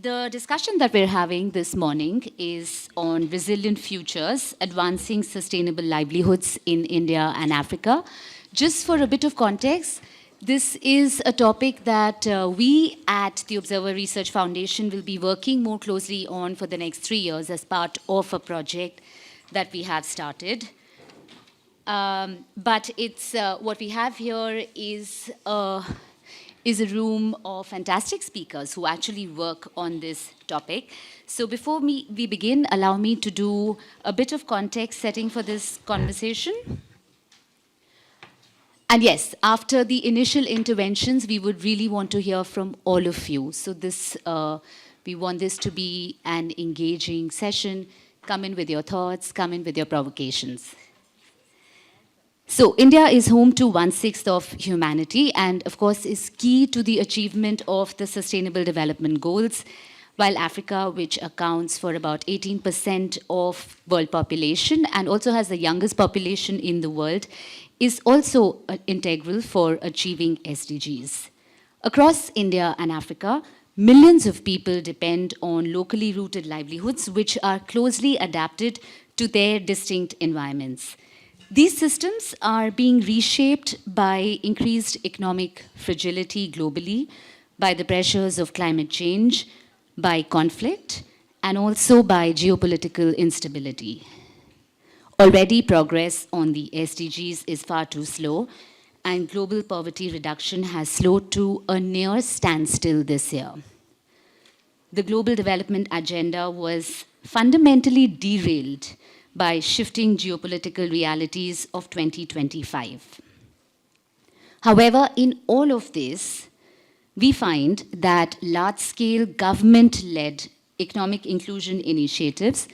The discussion that we're having this morning is on resilient futures, advancing sustainable livelihoods in India and Africa. Just for a bit of context, this is a topic that we at the Observer Research Foundation will be working more closely on for the next 3 years as part of a project that we have started. But it's what we have here is a room of fantastic speakers who actually work on this topic. So before we begin, allow me to do a bit of context setting for this conversation. And yes, after the initial interventions, we would really want to hear from all of you. So we want this to be an engaging session. Come in with your thoughts, come in with your provocations. So India is home to 1/6 of humanity and of course is key to the achievement of the Sustainable Development Goals, while Africa, which accounts for about 18% of world population and also has the youngest population in the world, is also integral for achieving SDGs. Across India and Africa, millions of people depend on locally rooted livelihoods which are closely adapted to their distinct environments. These systems are being reshaped by increased economic fragility globally, by the pressures of climate change, by conflict, and also by geopolitical instability. Already progress on the SDGs is far too slow, and global poverty reduction has slowed to a near standstill this year. The global development agenda was fundamentally derailed by shifting geopolitical realities of 2025. However, in all of this, we find that large-scale government-led economic inclusion initiatives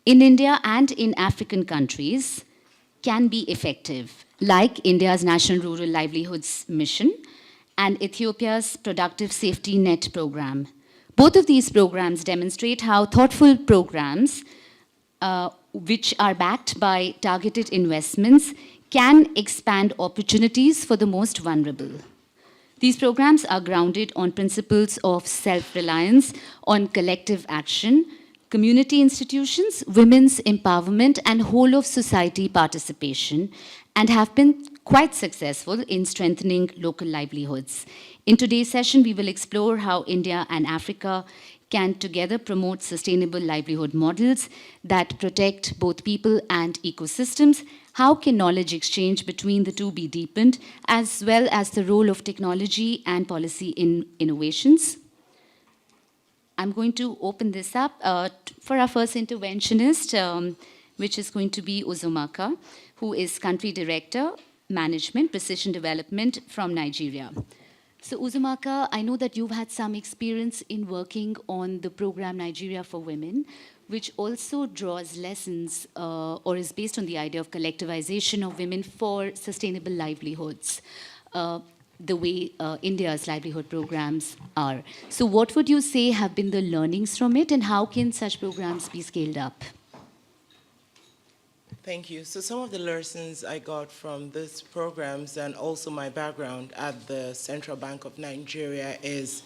in India and in African countries can be effective, like India's National Rural Livelihoods Mission and Ethiopia's Productive Safety Net program. Both of these programs demonstrate how thoughtful programs which are backed by targeted investments can expand opportunities for the most vulnerable. These programs are grounded on principles of self-reliance, on collective action, community institutions, women's empowerment, and whole of society participation, and have been quite successful in strengthening local livelihoods. In today's session, we will explore how India and Africa can together promote sustainable livelihood models that protect both people and ecosystems. How can knowledge exchange between the two be deepened, as well as the role of technology and policy in innovations? I'm going to open this up for our first interventionist, which is going to be Uzumaka, who is Country Director, Management, Precision Development from Nigeria. So Uzumaka, I know that you've had some experience in working on the program Nigeria for Women, which also draws lessons or is based on the idea of collectivization of women for sustainable livelihoods, the way India's livelihood programs are. So what would you say have been the learnings from it, and how can such programs be scaled up? Thank you. So some of the lessons I got from these programs and also my background at the Central Bank of Nigeria is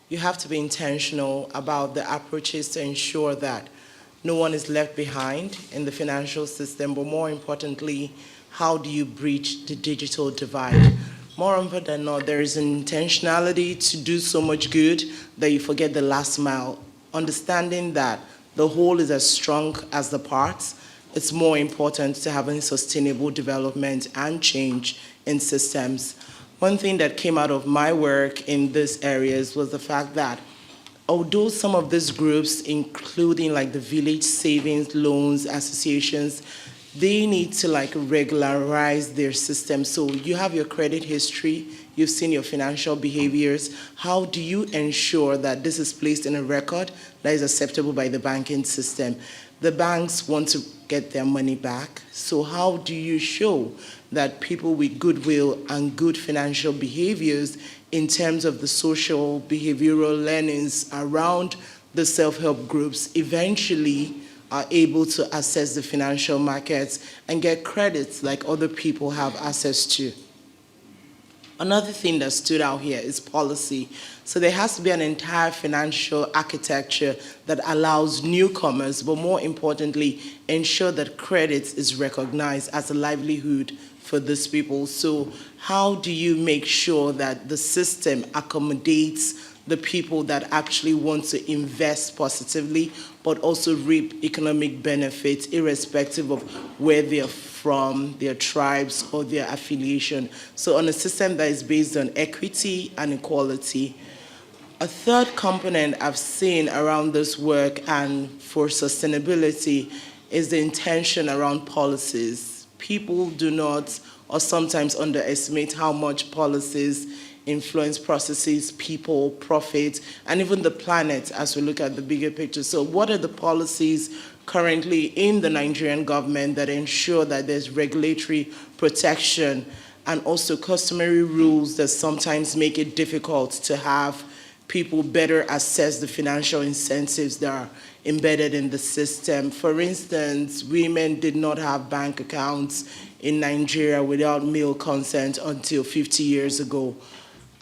you have to be intentional about the approaches to ensure that no one is left behind in the financial system, but more importantly, how do you bridge the digital divide? More often than not, there is an intentionality to do so much good that you forget the last mile, understanding that the whole is as strong as the parts. It's more important to having sustainable development and change in systems. One thing that came out of my work in these areas was the fact that although some of these groups, including like the village savings loans associations, they need to like regularize their system. So you have your credit history, you've seen your financial behaviors. How do you ensure that this is placed in a record that is acceptable by the banking system? The banks want to get their money back. So how do you show that people with goodwill and good financial behaviors in terms of the social behavioral learnings around the self-help groups eventually are able to access the financial markets and get credits like other people have access to? Another thing that stood out here is policy. So there has to be an entire financial architecture that allows newcomers, but more importantly, ensure that credit is recognized as a livelihood for these people. So how do you make sure that the system accommodates the people that actually want to invest positively, but also reap economic benefits irrespective of where they're from, their tribes, or their affiliation? So on a system that is based on equity and equality. A third component I've seen around this work and for sustainability is the intention around policies. People do not, or sometimes underestimate how much policies influence processes, people, profit, and even the planet as we look at the bigger picture. So what are the policies currently in the Nigerian government that ensure that there's regulatory protection and also customary rules that sometimes make it difficult to have people better assess the financial incentives that are embedded in the system? For instance, women did not have bank accounts in Nigeria without male consent until 50 years ago.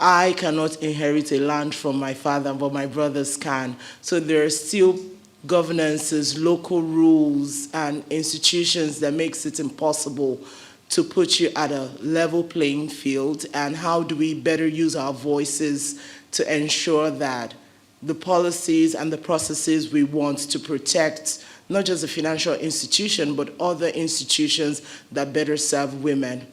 I cannot inherit a land from my father, but my brothers can. So there are still governances, local rules, and institutions that makes it impossible to put you at a level playing field. And how do we better use our voices to ensure that the policies and the processes we want to protect not just the financial institution, but other institutions that better serve women?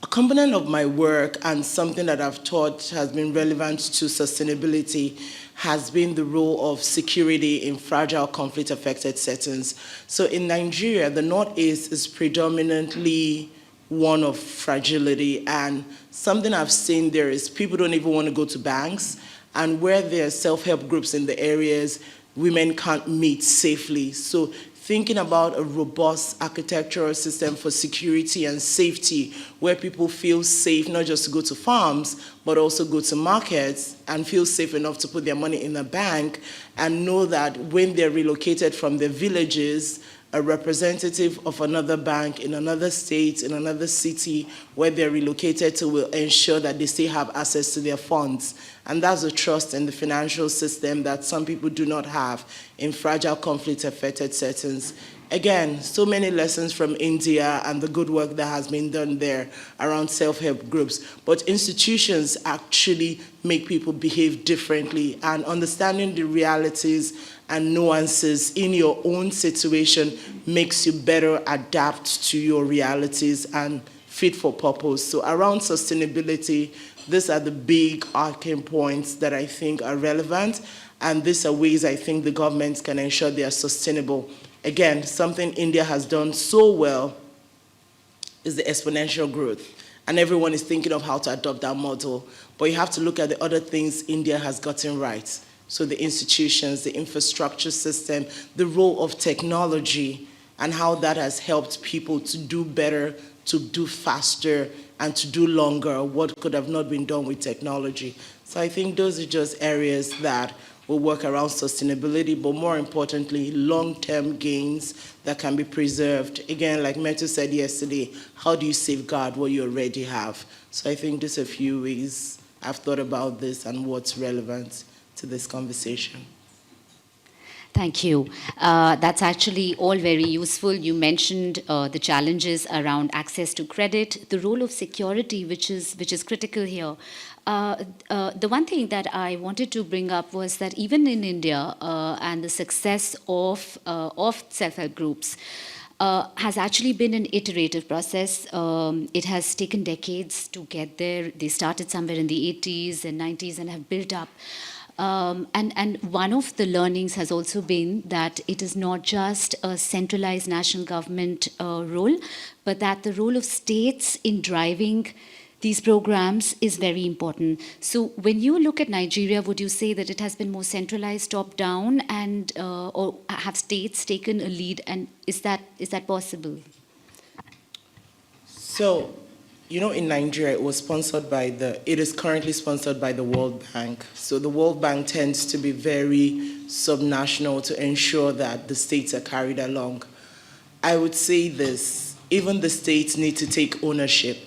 A component of my work and something that I've taught has been relevant to sustainability has been the role of security in fragile conflict-affected settings. So in Nigeria, the Northeast is predominantly one of fragility, and something I've seen there is people don't even want to go to banks, and where there are self-help groups in the areas, women can't meet safely. So thinking about a robust architectural system for security and safety where people feel safe not just to go to farms, but also go to markets and feel safe enough to put their money in the bank and know that when they're relocated from their villages, a representative of another bank in another state, in another city where they're relocated to will ensure that they still have access to their funds. And that's a trust in the financial system that some people do not have in fragile conflict-affected settings. Again, so many lessons from India and the good work that has been done there around self-help groups. But institutions actually make people behave differently, and understanding the realities and nuances in your own situation makes you better adapt to your realities and fit for purpose. So around sustainability, these are the big arcing points that I think are relevant, and these are ways I think the governments can ensure they are sustainable. Again, something India has done so well is the exponential growth, and everyone is thinking of how to adopt that model. But you have to look at the other things India has gotten right. So the institutions, the infrastructure system, the role of technology, and how that has helped people to do better, to do faster, and to do longer, what could have not been done with technology. So I think those are just areas that will work around sustainability, but more importantly, long-term gains that can be preserved. Again, like Metu said yesterday, how do you safeguard what you already have? So I think there's a few ways I've thought about this and what's relevant to this conversation. Thank you. That's actually all very useful. You mentioned the challenges around access to credit, the role of security, which is critical here. The one thing that I wanted to bring up was that even in India and the success of self-help groups has actually been an iterative process. It has taken decades to get there. They started somewhere in the 80s and 90s and have built up. And one of the learnings has also been that it is not just a centralized national government role, but that the role of states in driving these programs is very important. So when you look at Nigeria, would you say that it has been more centralized, top-down, and or have states taken a lead? And is that possible? So, you know, in Nigeria, it is currently sponsored by the World Bank. So the World Bank tends to be very subnational to ensure that the states are carried along. I would say this, even the states need to take ownership.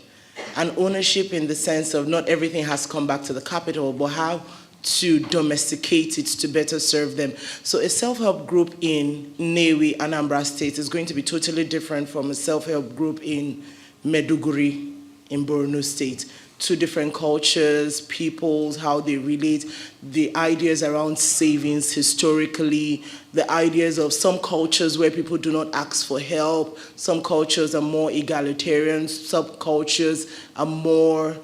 and ownership in the sense of not everything has come back to the capital, but how to domesticate it to better serve them. So a self-help group in Newi, Anambra State is going to be totally different from a self-help group in Meduguri in Borno State. Two different cultures, peoples, how they relate, the ideas around savings historically, the ideas of some cultures where people do not ask for help, some cultures are more egalitarian, some cultures are more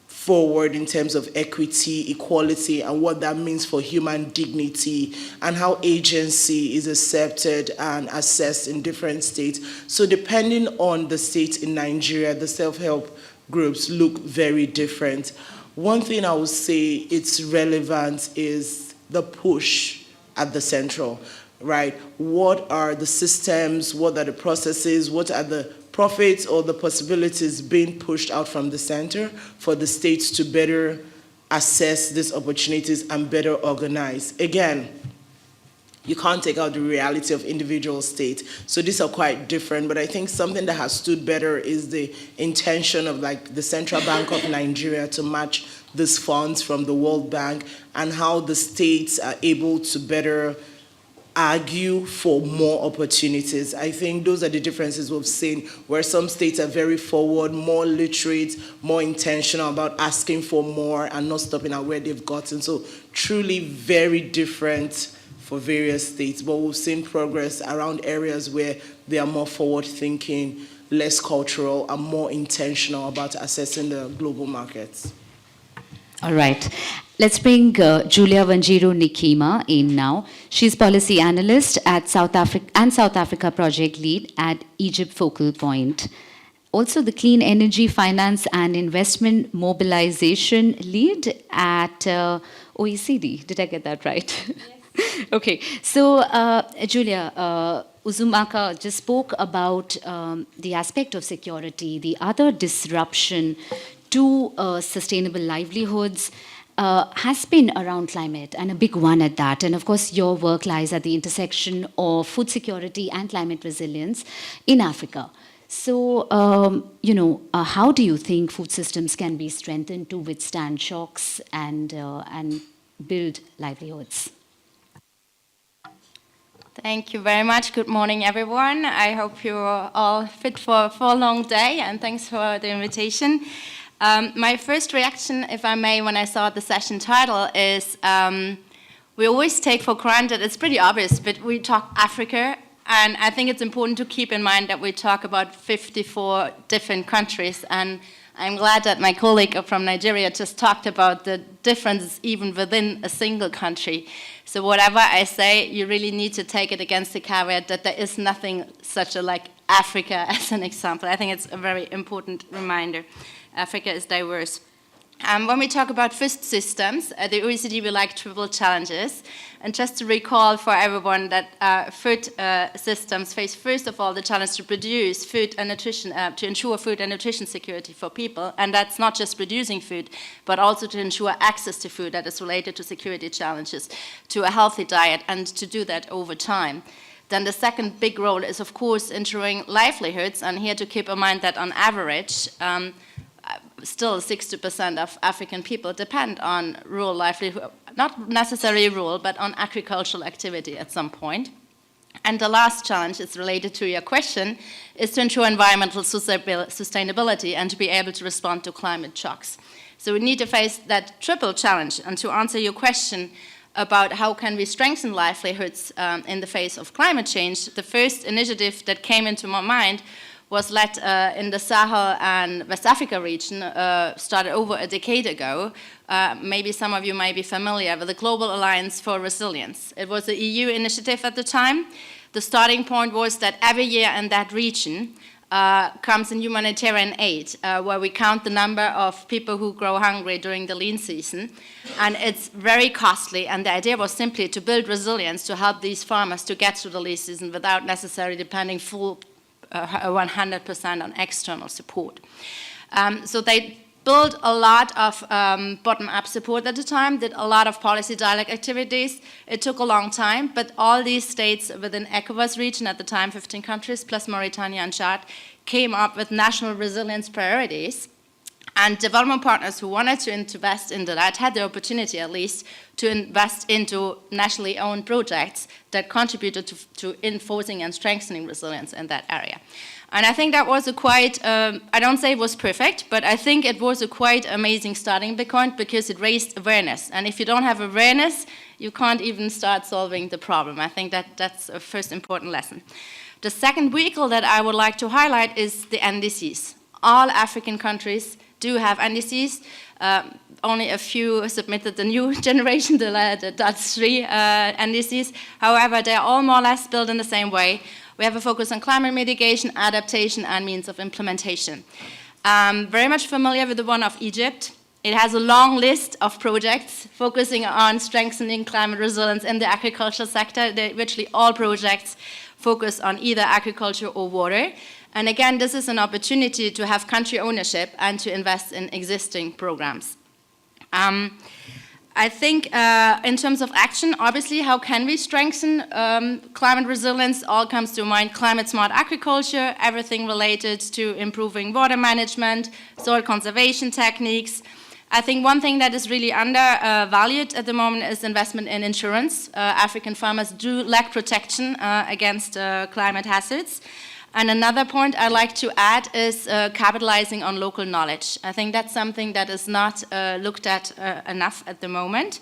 forward in terms of equity, equality, and what that means for human dignity, and how agency is accepted and assessed in different states. So depending on the state in Nigeria, the self-help groups look very different. One thing I would say it's relevant is the push at the central, right? What are the systems, what are the processes, what are the profits or the possibilities being pushed out from the center for the states to better assess these opportunities and better organize? Again, you can't take out the reality of individual states. So these are quite different, but I think something that has stood better is the intention of like the Central Bank of Nigeria to match these funds from the World Bank and how the states are able to better argue for more opportunities. I think those are the differences we've seen, where some states are very forward, more literate, more intentional about asking for more and not stopping at where they've gotten. So truly very different for various states, but we've seen progress around areas where they are more forward-thinking, less cultural, and more intentional about assessing the global markets. All right. Let's bring Julia Wanjiru Nikima in now. She's policy analyst at South Africa project lead at Egypt Focal Point. Also the Clean Energy Finance and Investment Mobilization lead at OECD. Did I get that right? Yes. Okay, so Julia, Uzumaka just spoke about the aspect of security, the other disruption to sustainable livelihoods has been around climate, and a big one at that. And of course, your work lies at the intersection of food security and climate resilience in Africa. So, how do you think food systems can be strengthened to withstand shocks and build livelihoods? Thank you very much. Good morning, everyone. I hope you're all fit for a long day, and thanks for the invitation. My first reaction, if I may, when I saw the session title is we always take for granted, it's pretty obvious, but we talk Africa, and I think it's important to keep in mind that we talk about 54 different countries, and I'm glad that my colleague from Nigeria just talked about the differences even within a single country. So whatever I say, you really need to take it against the caveat that there is nothing such like Africa as an example. I think it's a very important reminder. Africa is diverse. When we talk about food systems, the OECD will like triple challenges. And just to recall for everyone that food systems face, first of all, the challenge to produce food and nutrition, to ensure food and nutrition security for people. And that's not just producing food, but also to ensure access to food that is related to security challenges, to a healthy diet, and to do that over time. Then the second big role is, of course, ensuring livelihoods. And here to keep in mind that on average, still 60% of African people depend on rural livelihood, not necessarily rural, but on agricultural activity at some point. And the last challenge is related to your question, is to ensure environmental sustainability and to be able to respond to climate shocks. So we need to face that triple challenge. And to answer your question about how can we strengthen livelihoods in the face of climate change, the first initiative that came into my mind was led in the Sahel and West Africa region, started over a decade ago. Maybe some of you may be familiar with the Global Alliance for Resilience. It was an EU initiative at the time. The starting point was that every year in that region comes in humanitarian aid, where we count the number of people who grow hungry during the lean season. And it's very costly, and the idea was simply to build resilience to help these farmers to get through the lean season without necessarily depending 100% on external support. So they built a lot of bottom-up support at the time, did a lot of policy dialogue activities. It took a long time, but all these states within ECOWAS region at the time, 15 countries plus Mauritania and Chad, came up with national resilience priorities. And development partners who wanted to invest into that had the opportunity, at least, to invest into nationally owned projects that contributed to enforcing and strengthening resilience in that area. And I think that was a quite, I don't say it was perfect, but I think it was a quite amazing starting point because it raised awareness. And if you don't have awareness, you can't even start solving the problem. I think that's a first important lesson. The second vehicle that I would like to highlight is the NDCs. All African countries do have NDCs. Only a few submitted the new generation, the Dutch 3 NDCs. However, they're all more or less built in the same way. We have a focus on climate mitigation, adaptation, and means of implementation. Very much familiar with the one of Egypt. It has a long list of projects focusing on strengthening climate resilience in the agricultural sector. Virtually all projects focus on either agriculture or water. And again, this is an opportunity to have country ownership and to invest in existing programs. I think in terms of action, obviously, how can we strengthen climate resilience? All comes to mind: climate smart agriculture, everything related to improving water management, soil conservation techniques. I think one thing that is really undervalued at the moment is investment in insurance. African farmers do lack protection against climate hazards. And another point I'd like to add is capitalizing on local knowledge. I think that's something that is not looked at enough at the moment.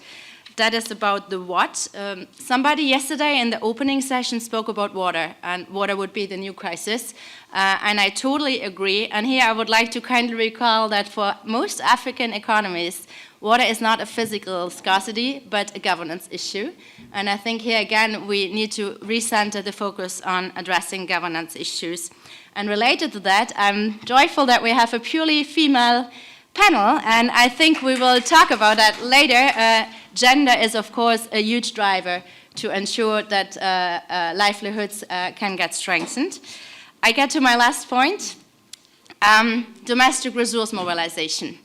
That is about the what. Somebody yesterday in the opening session spoke about water, and water would be the new crisis. And I totally agree. And here I would like to kindly recall that for most African economies, water is not a physical scarcity, but a governance issue. And I think here again, we need to recenter the focus on addressing governance issues. And related to that, I'm joyful that we have a purely female panel, and I think we will talk about that later. Gender is, of course, a huge driver to ensure that livelihoods can get strengthened. I get to my last point, domestic resource mobilization.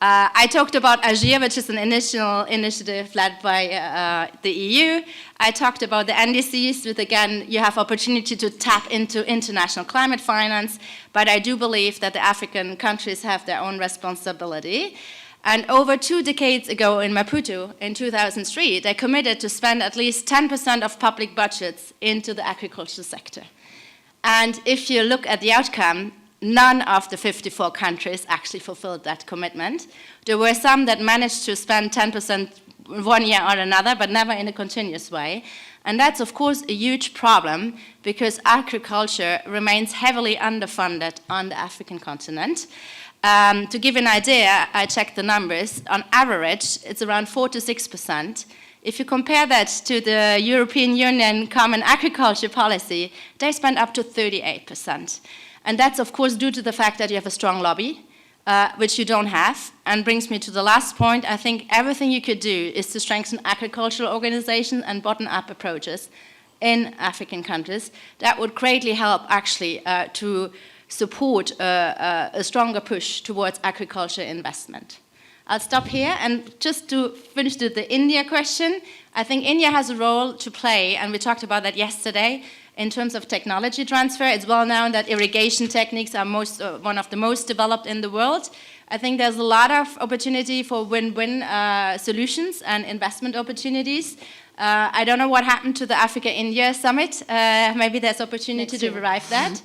I talked about AGIR, which is an initial initiative led by the EU. I talked about the NDCs, with, again, you have opportunity to tap into international climate finance, but I do believe that the African countries have their own responsibility. And over 2 decades ago in Maputo, in 2003, they committed to spend at least 10% of public budgets into the agricultural sector. And if you look at the outcome, none of the 54 countries actually fulfilled that commitment. There were some that managed to spend 10% one year or another, but never in a continuous way. And that's, of course, a huge problem because agriculture remains heavily underfunded on the African continent. To give an idea, I checked the numbers. On average, it's around 4 to 6%. If you compare that to the European Union Common Agriculture Policy, they spend up to 38%. And that's, of course, due to the fact that you have a strong lobby, which you don't have. And brings me to the last point. I think everything you could do is to strengthen agricultural organizations and bottom-up approaches in African countries. That would greatly help, actually, to support a stronger push towards agriculture investment. I'll stop here, and just to finish the India question, I think India has a role to play, and we talked about that yesterday. In terms of technology transfer, it's well known that irrigation techniques are one of the most developed in the world. I think there's a lot of opportunity for win-win solutions and investment opportunities. I don't know what happened to the Africa-India summit. Maybe there's opportunity to revive that.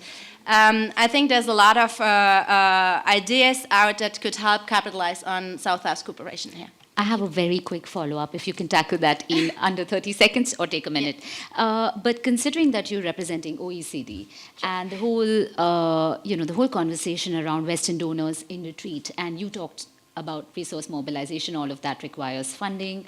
I think there's a lot of ideas out that could help capitalize on South-South cooperation here. I have a very quick follow-up, if you can tackle that in under 30 seconds or take a minute. Yeah. But considering that you're representing OECD and the whole, the whole conversation around Western donors in retreat, and you talked about resource mobilization, all of that requires funding.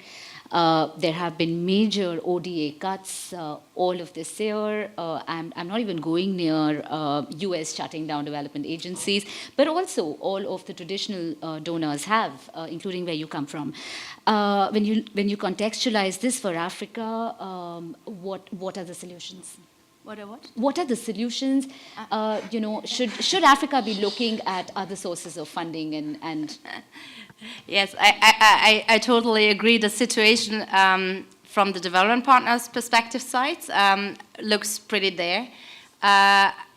There have been major ODA cuts all of this year. I'm not even going near US shutting down development agencies, but also all of the traditional donors have, including where you come from. When you contextualize this for Africa, what are the solutions? What are the solutions? Should Africa be looking at other sources of funding and Yes, I totally agree. The situation from the development partners' perspective side looks pretty there.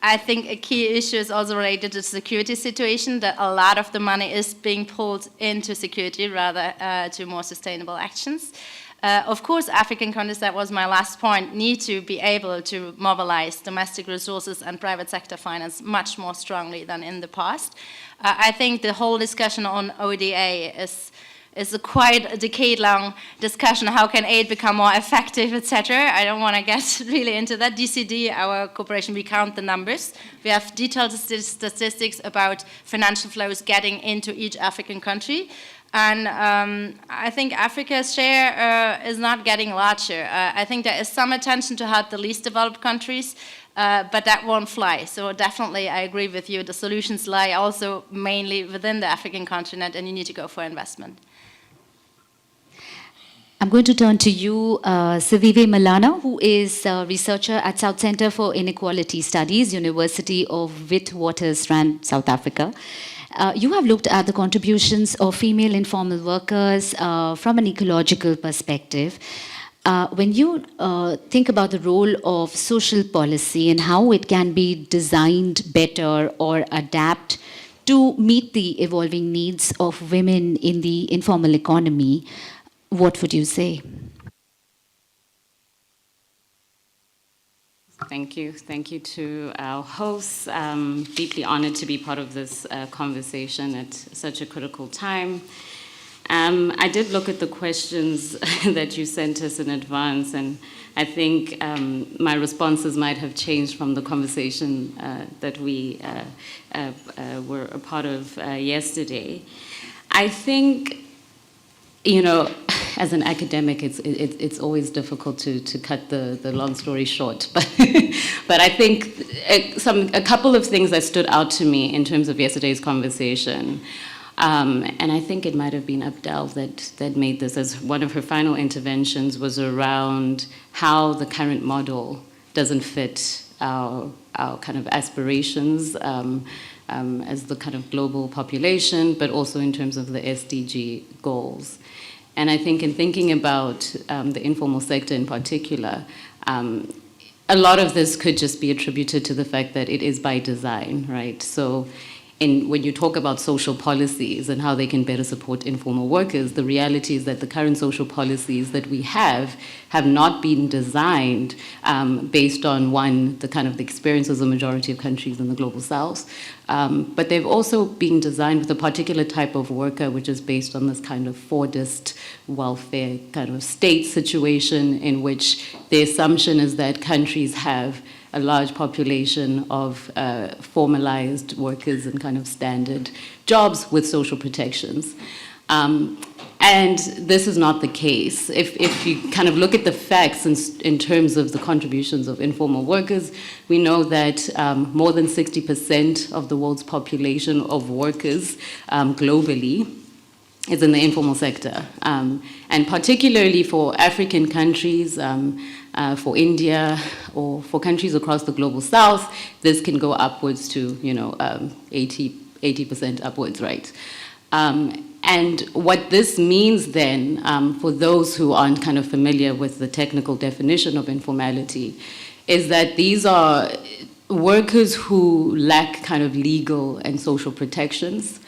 I think a key issue is also related to the security situation, that a lot of the money is being pulled into security rather to more sustainable actions. Of course, African countries, that was my last point, need to be able to mobilize domestic resources and private sector finance much more strongly than in the past. I think the whole discussion on ODA is a quite a decade-long discussion. How can aid become more effective, etc.? I don't want to get really into that. DCD, our corporation, we count the numbers. We have detailed statistics about financial flows getting into each African country. And I think Africa's share is not getting larger. I think there is some attention to help the least developed countries, but that won't fly. So definitely I agree with you. The solutions lie also mainly within the African continent, and you need to go for investment. I'm going to turn to you, Sivive Malana, who is a researcher at South Center for Inequality Studies, University of Witwatersrand, South Africa. You have looked at the contributions of female informal workers from an ecological perspective. When you think about the role of social policy and how it can be designed better or adapt to meet the evolving needs of women in the informal economy, what would you say? Thank you. Thank you to our hosts. Deeply honored to be part of this conversation at such a critical time. I did look at the questions that you sent us in advance, and I think my responses might have changed from the conversation that we were a part of yesterday. I think, you know, as an academic, it's always difficult to cut the long story short. But I think a couple of things that stood out to me in terms of yesterday's conversation, and I think it might have been Abdel that made this as one of her final interventions, was around how the current model doesn't fit our kind of aspirations as the kind of global population, but also in terms of the SDG goals. And I think in thinking about the informal sector in particular, a lot of this could just be attributed to the fact that it is by design, right? So when you talk about social policies and how they can better support informal workers, the reality is that the current social policies that we have not been designed based on, one, the kind of the experiences of the majority of countries in the global south, but they've also been designed with a particular type of worker which is based on this kind of Fordist welfare kind of state situation, in which the assumption is that countries have a large population of formalized workers in kind of standard jobs with social protections. And this is not the case. If you kind of look at the facts in terms of the contributions of informal workers, we know that more than 60% of the world's population of workers globally is in the informal sector. And particularly for African countries, for India, or for countries across the global south, this can go upwards to 80% upwards, right? And what this means then, for those who aren't kind of familiar with the technical definition of informality, is that these are workers who lack kind of legal and social protections.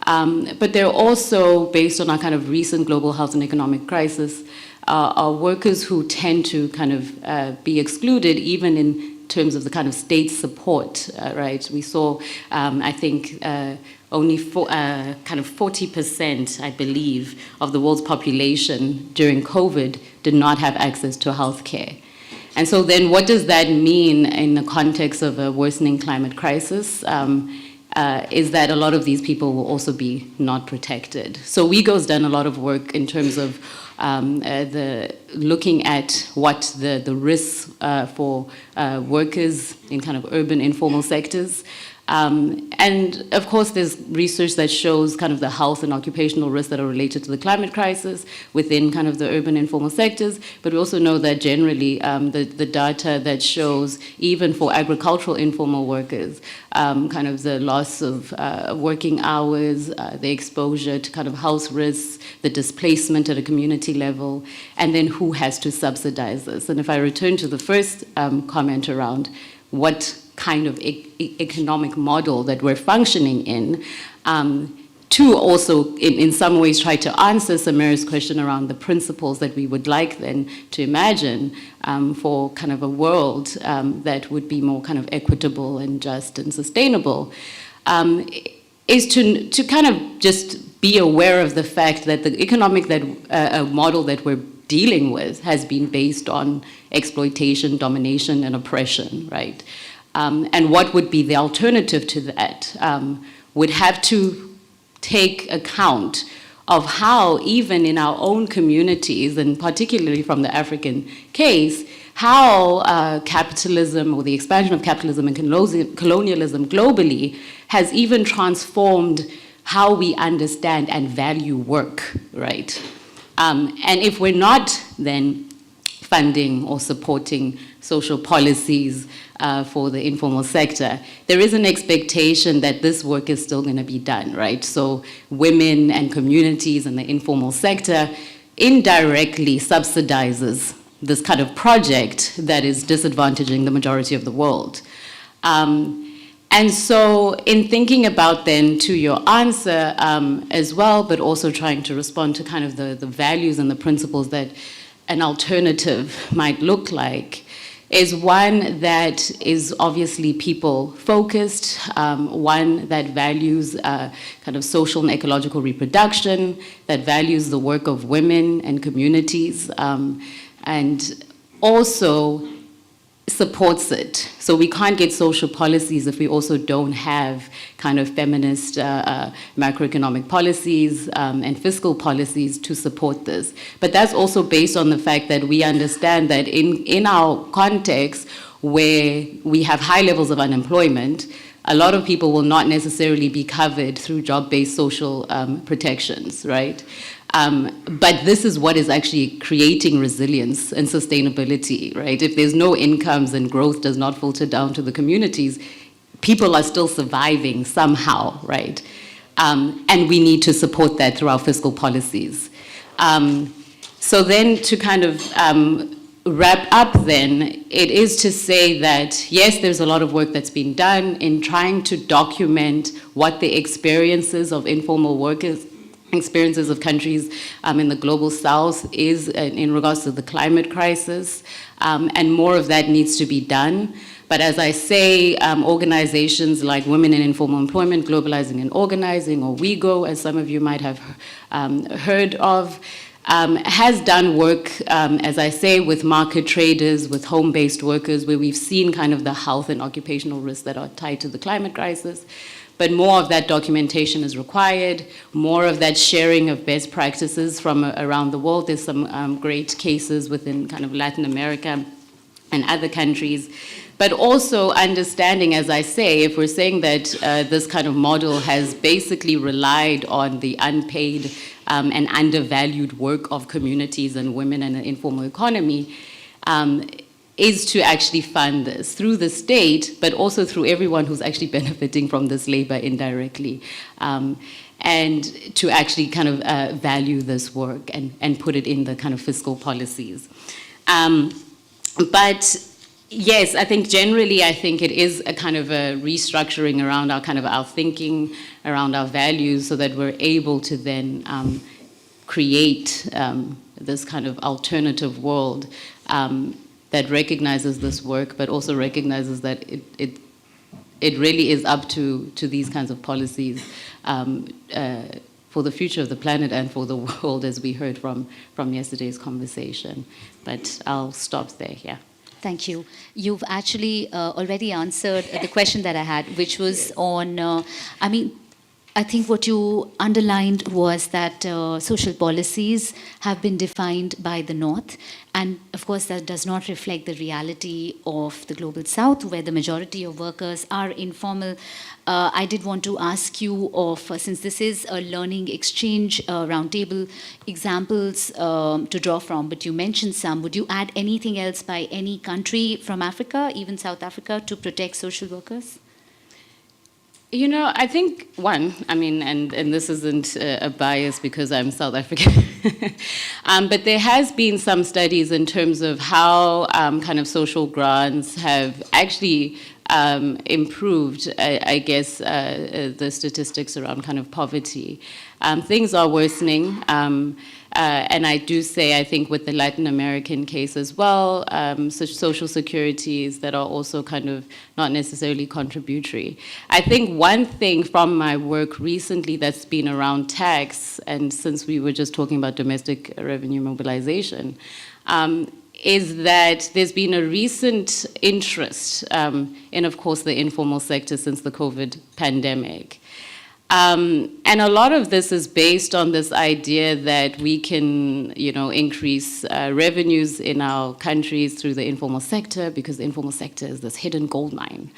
But they're also, based on our kind of recent global health and economic crisis, are workers who tend to kind of be excluded even in terms of the kind of state support, right? We saw, I think, only kind of 40%, I believe, of the world's population during COVID did not have access to health care. And so then what does that mean in the context of a worsening climate crisis? Is that a lot of these people will also be not protected. So WeGo's done a lot of work in terms of looking at what the risks for workers in kind of urban informal sectors. And of course, there's research that shows kind of the health and occupational risks that are related to the climate crisis within kind of the urban informal sectors. But we also know that generally the data that shows even for agricultural informal workers, kind of the loss of working hours, the exposure to kind of health risks, the displacement at a community level, and then who has to subsidize this. And if I return to the first comment around what kind of economic model that we're functioning in, to also, in some ways, try to answer Samira's question around the principles that we would like then to imagine for kind of a world that would be more kind of equitable and just and sustainable, is to kind of just be aware of the fact that the economic model that we're dealing with has been based on exploitation, domination, and oppression, right? And what would be the alternative to that would have to take account of how even in our own communities, and particularly from the African case, how capitalism or the expansion of capitalism and colonialism globally has even transformed how we understand and value work, right? And if we're not then funding or supporting social policies for the informal sector, there is an expectation that this work is still going to be done, right? So women and communities in the informal sector indirectly subsidizes this kind of project that is disadvantaging the majority of the world. And so in thinking about then to your answer as well, but also trying to respond to kind of the values and the principles that an alternative might look like, is one that is obviously people-focused, one that values kind of social and ecological reproduction, that values the work of women and communities, and also supports it. So we can't get social policies if we also don't have kind of feminist macroeconomic policies and fiscal policies to support this. But that's also based on the fact that we understand that in our context where we have high levels of unemployment, a lot of people will not necessarily be covered through job-based social protections, right? But this is what is actually creating resilience and sustainability, right? If there's no incomes and growth does not filter down to the communities, people are still surviving somehow, right? And we need to support that through our fiscal policies. So then to kind of wrap up then, it is to say that, yes, there's a lot of work that's been done in trying to document what the experiences of informal workers, experiences of countries in the global south is in regards to the climate crisis, and more of that needs to be done. But as I say, organizations like Women in Informal Employment, Globalizing and Organizing, or WeGo, as some of you might have heard of, has done work, as I say, with market traders, with home-based workers, where we've seen kind of the health and occupational risks that are tied to the climate crisis. But more of that documentation is required, more of that sharing of best practices from around the world. There's some great cases within kind of Latin America and other countries. But also understanding, as I say, if we're saying that this kind of model has basically relied on the unpaid and undervalued work of communities and women in an informal economy, is to actually fund this through the state, but also through everyone who's actually benefiting from this labor indirectly, and to actually kind of value this work and put it in the kind of fiscal policies. But yes, I think generally, I think it is a kind of a restructuring around our kind of our thinking, around our values, so that we're able to then create this kind of alternative world that recognizes this work, but also recognizes that it really is up to these kinds of policies for the future of the planet and for the world, as we heard from yesterday's conversation. But I'll stop there, yeah. Thank you. You've actually already answered the question that I had, which was on, I think what you underlined was that social policies have been defined by the North. And of course, that does not reflect the reality of the global South, where the majority of workers are informal. I did want to ask you of, since this is a learning exchange roundtable, examples to draw from, but you mentioned some. Would you add anything else by any country from Africa, even South Africa, to protect social workers? You know, I think and this isn't a bias because I'm South African, but there has been some studies in terms of how kind of social grants have actually improved, I guess, the statistics around kind of poverty. Things are worsening. And I do say, I think with the Latin American case as well, social securities that are also kind of not necessarily contributory. I think one thing from my work recently that's been around tax, and since we were just talking about domestic revenue mobilization, is that there's been a recent interest in, of course, the informal sector since the COVID pandemic. And a lot of this is based on this idea that we can, increase revenues in our countries through the informal sector, because the informal sector is this hidden gold mine.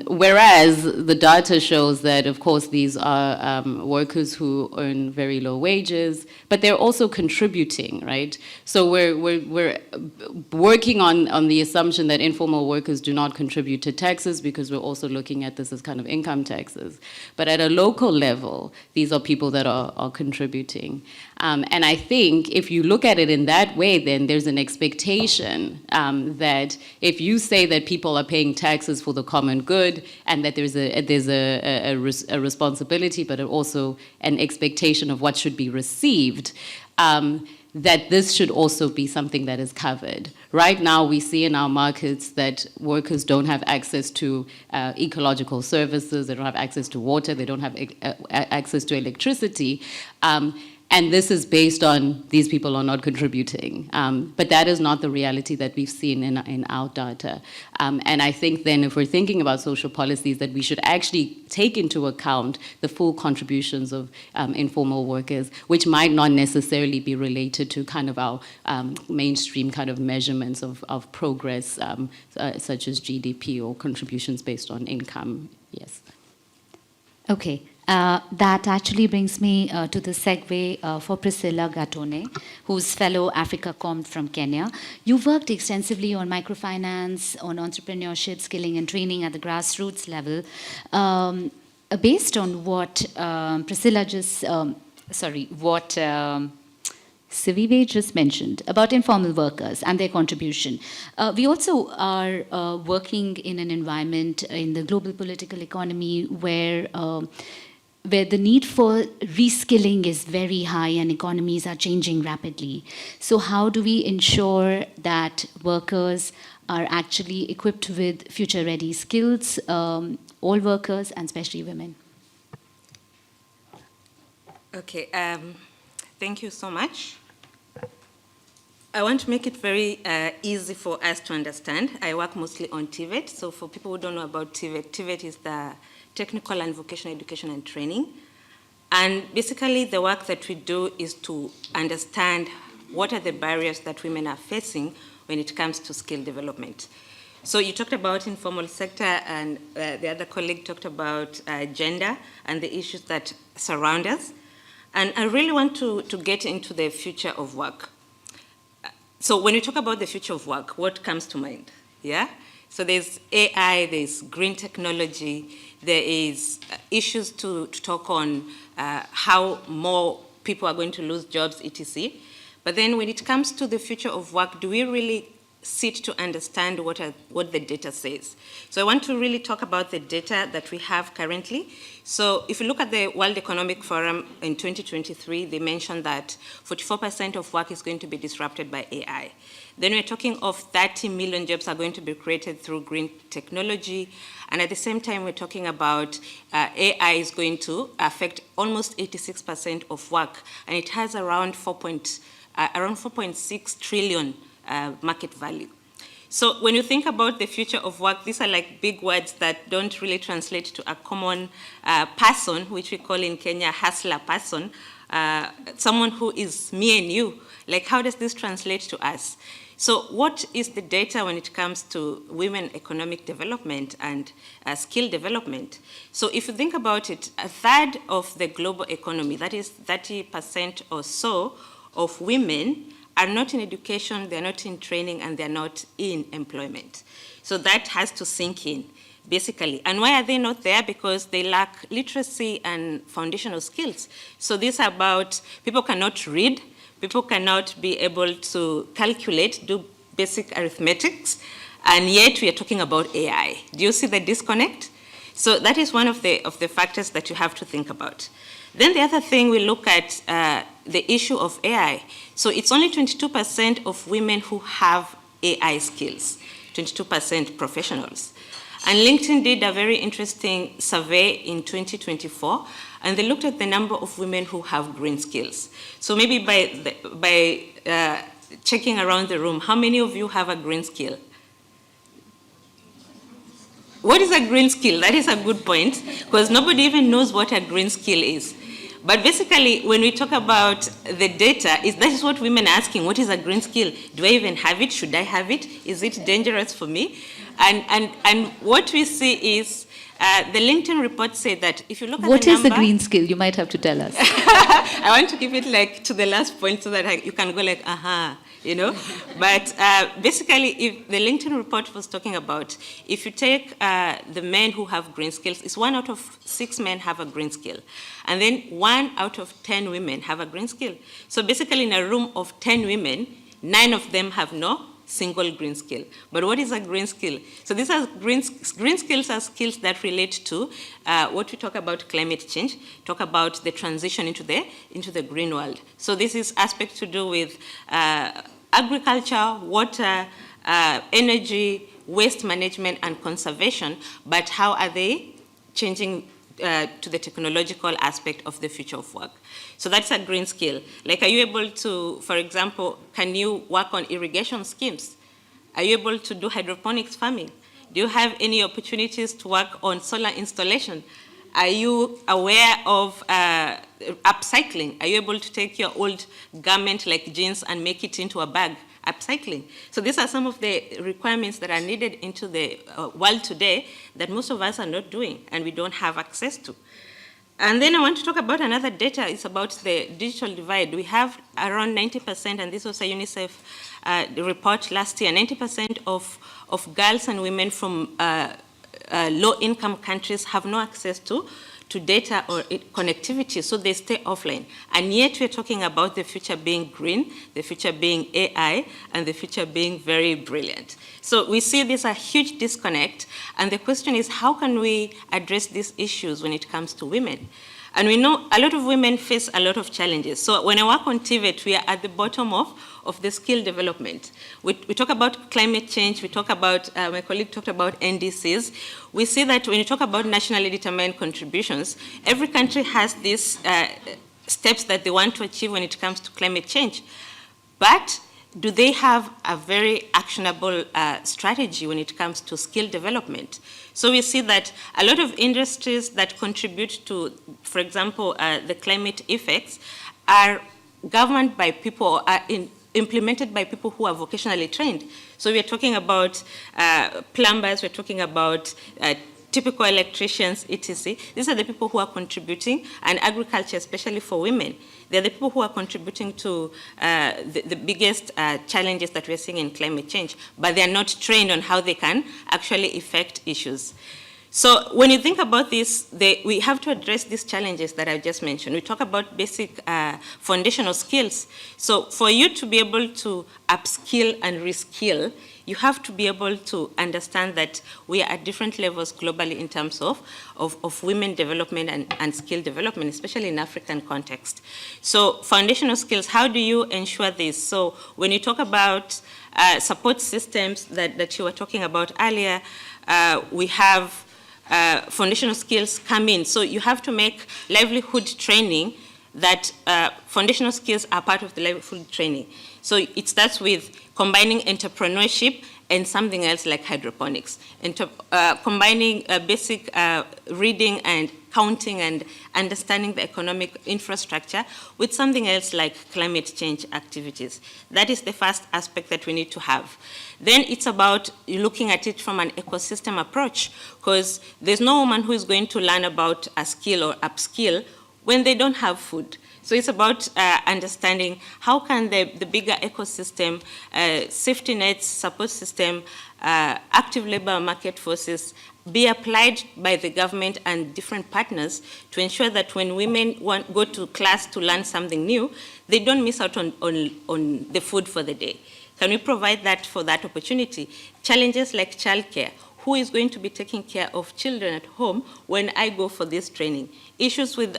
Whereas the data shows that, of course, these are workers who earn very low wages, but they're also contributing, right? So we're working on the assumption that informal workers do not contribute to taxes, because we're also looking at this as kind of income taxes. But at a local level, these are people that are contributing. And I think if you look at it in that way, then there's an expectation that if you say that people are paying taxes for the common good, and that there's a responsibility, but also an expectation of what should be received, that this should also be something that is covered. Right now, we see in our markets that workers don't have access to ecological services, they don't have access to water, they don't have access to electricity. And this is based on these people are not contributing. But that is not the reality that we've seen in our data. And I think then if we're thinking about social policies, that we should actually take into account the full contributions of informal workers, which might not necessarily be related to kind of our mainstream kind of measurements of progress, such as GDP or contributions based on income. Yes. Okay. That actually brings me to the segue for Priscilla Gatone, who's fellow AfricaCom from Kenya. You've worked extensively on microfinance, on entrepreneurship, skilling and training at the grassroots level. Based on what Priscilla just, what Sivive just mentioned about informal workers and their contribution. We also are working in an environment in the global political economy where the need for reskilling is very high and economies are changing rapidly. So how do we ensure that workers are actually equipped with future-ready skills, all workers and especially women? Okay, thank you so much. I want to make it very easy for us to understand. I work mostly on TVET, so for people who don't know about TVET, TVET is the Technical and Vocational Education and Training. And basically the work that we do is to understand what are the barriers that women are facing when it comes to skill development. So you talked about informal sector, and the other colleague talked about gender and the issues that surround us. And I really want to get into the future of work. So when we talk about the future of work, what comes to mind? Yeah? So there's AI, there's green technology, there is issues to talk on how more people are going to lose jobs, etc. But then when it comes to the future of work, do we really sit to understand what the data says? So I want to really talk about the data that we have currently. So if you look at the World Economic Forum in 2023, they mentioned that 44% of work is going to be disrupted by AI. Then we're talking of 30 million jobs are going to be created through green technology. And at the same time, we're talking about AI is going to affect almost 86% of work. And it has around 4.6 trillion market value. So when you think about the future of work, these are like big words that don't really translate to a common person, which we call in Kenya hustler person, someone who is me and you. Like, how does this translate to us? So what is the data when it comes to women economic development and skill development? So if you think about it, a third of the global economy, that is 30% or so of women, are not in education, they're not in training, and they're not in employment. So that has to sink in, basically. And why are they not there? Because they lack literacy and foundational skills. So this is about people cannot read, people cannot be able to calculate, do basic arithmetics, and yet we are talking about AI. Do you see the disconnect? So that is one of the factors that you have to think about. Then the other thing, we look at the issue of AI. So it's only 22% of women who have AI skills, 22% professionals. And LinkedIn did a very interesting survey in 2024, and they looked at the number of women who have green skills. So maybe by checking around the room, how many of you have a green skill? What is a green skill? That is a good point, because nobody even knows what a green skill is. But basically, when we talk about the data, that is what women are asking. What is a green skill? Do I even have it? Should I have it? Is it dangerous for me? And what we see is the LinkedIn report said that if you look at What the is number, the green skill? You might have to tell us. I want to keep it like to the last point so that you can go like, aha, you know. But basically, if the LinkedIn report was talking about, if you take the men who have green skills, it's 1 out of 6 men have a green skill. And then 1 out of 10 women have a green skill. So basically, in a room of 10 women, 9 of them have no single green skill. But what is a green skill? So these are green skills are skills that relate to what we talk about climate change, talk about the transition into the green world. So this is aspects to do with agriculture, water, energy, waste management, and conservation, but how are they changing to the technological aspect of the future of work. So that's a green skill. Like, are you able to, for example, can you work on irrigation schemes? Are you able to do hydroponics farming? Do you have any opportunities to work on solar installation? Are you aware of upcycling? Are you able to take your old garment like jeans and make it into a bag? Upcycling. So these are some of the requirements that are needed into the world today that most of us are not doing and we don't have access to. And then I want to talk about another data. It's about the digital divide. We have around 90%, and this was a UNICEF report last year, 90% of girls and women from low-income countries have no access to data or connectivity, so they stay offline. And yet we're talking about the future being green, the future being AI, and the future being very brilliant. So we see there's a huge disconnect, and the question is, how can we address these issues when it comes to women? And we know a lot of women face a lot of challenges. So when I work on TVET, we are at the bottom of the skill development. We talk about climate change, we talk about, my colleague talked about NDCs. We see that when you talk about nationally determined contributions, every country has these steps that they want to achieve when it comes to climate change. But do they have a very actionable strategy when it comes to skill development? So we see that a lot of industries that contribute to, for example, the climate effects are governed by people, are implemented by people who are vocationally trained. So we are talking about plumbers, we're talking about typical electricians, etc. These are the people who are contributing, and agriculture, especially for women. They're the people who are contributing to the biggest challenges that we're seeing in climate change, but they're not trained on how they can actually affect issues. So when you think about this, we have to address these challenges that I just mentioned. We talk about basic foundational skills. So for you to be able to upskill and reskill, you have to be able to understand that we are at different levels globally in terms of women development and skill development, especially in African context. So foundational skills, how do you ensure this? So when you talk about support systems that you were talking about earlier, we have foundational skills come in. So you have to make livelihood training that foundational skills are part of the livelihood training. So it starts with combining entrepreneurship and something else like hydroponics, combining basic reading and counting and understanding the economic infrastructure with something else like climate change activities. That is the first aspect that we need to have. Then it's about looking at it from an ecosystem approach, because there's no woman who is going to learn about a skill or upskill when they don't have food. So it's about understanding how can the bigger ecosystem, safety nets, support system, active labor market forces be applied by the government and different partners to ensure that when women go to class to learn something new, they don't miss out on the food for the day. Can we provide that for that opportunity? Challenges like childcare. Who is going to be taking care of children at home when I go for this training? Issues with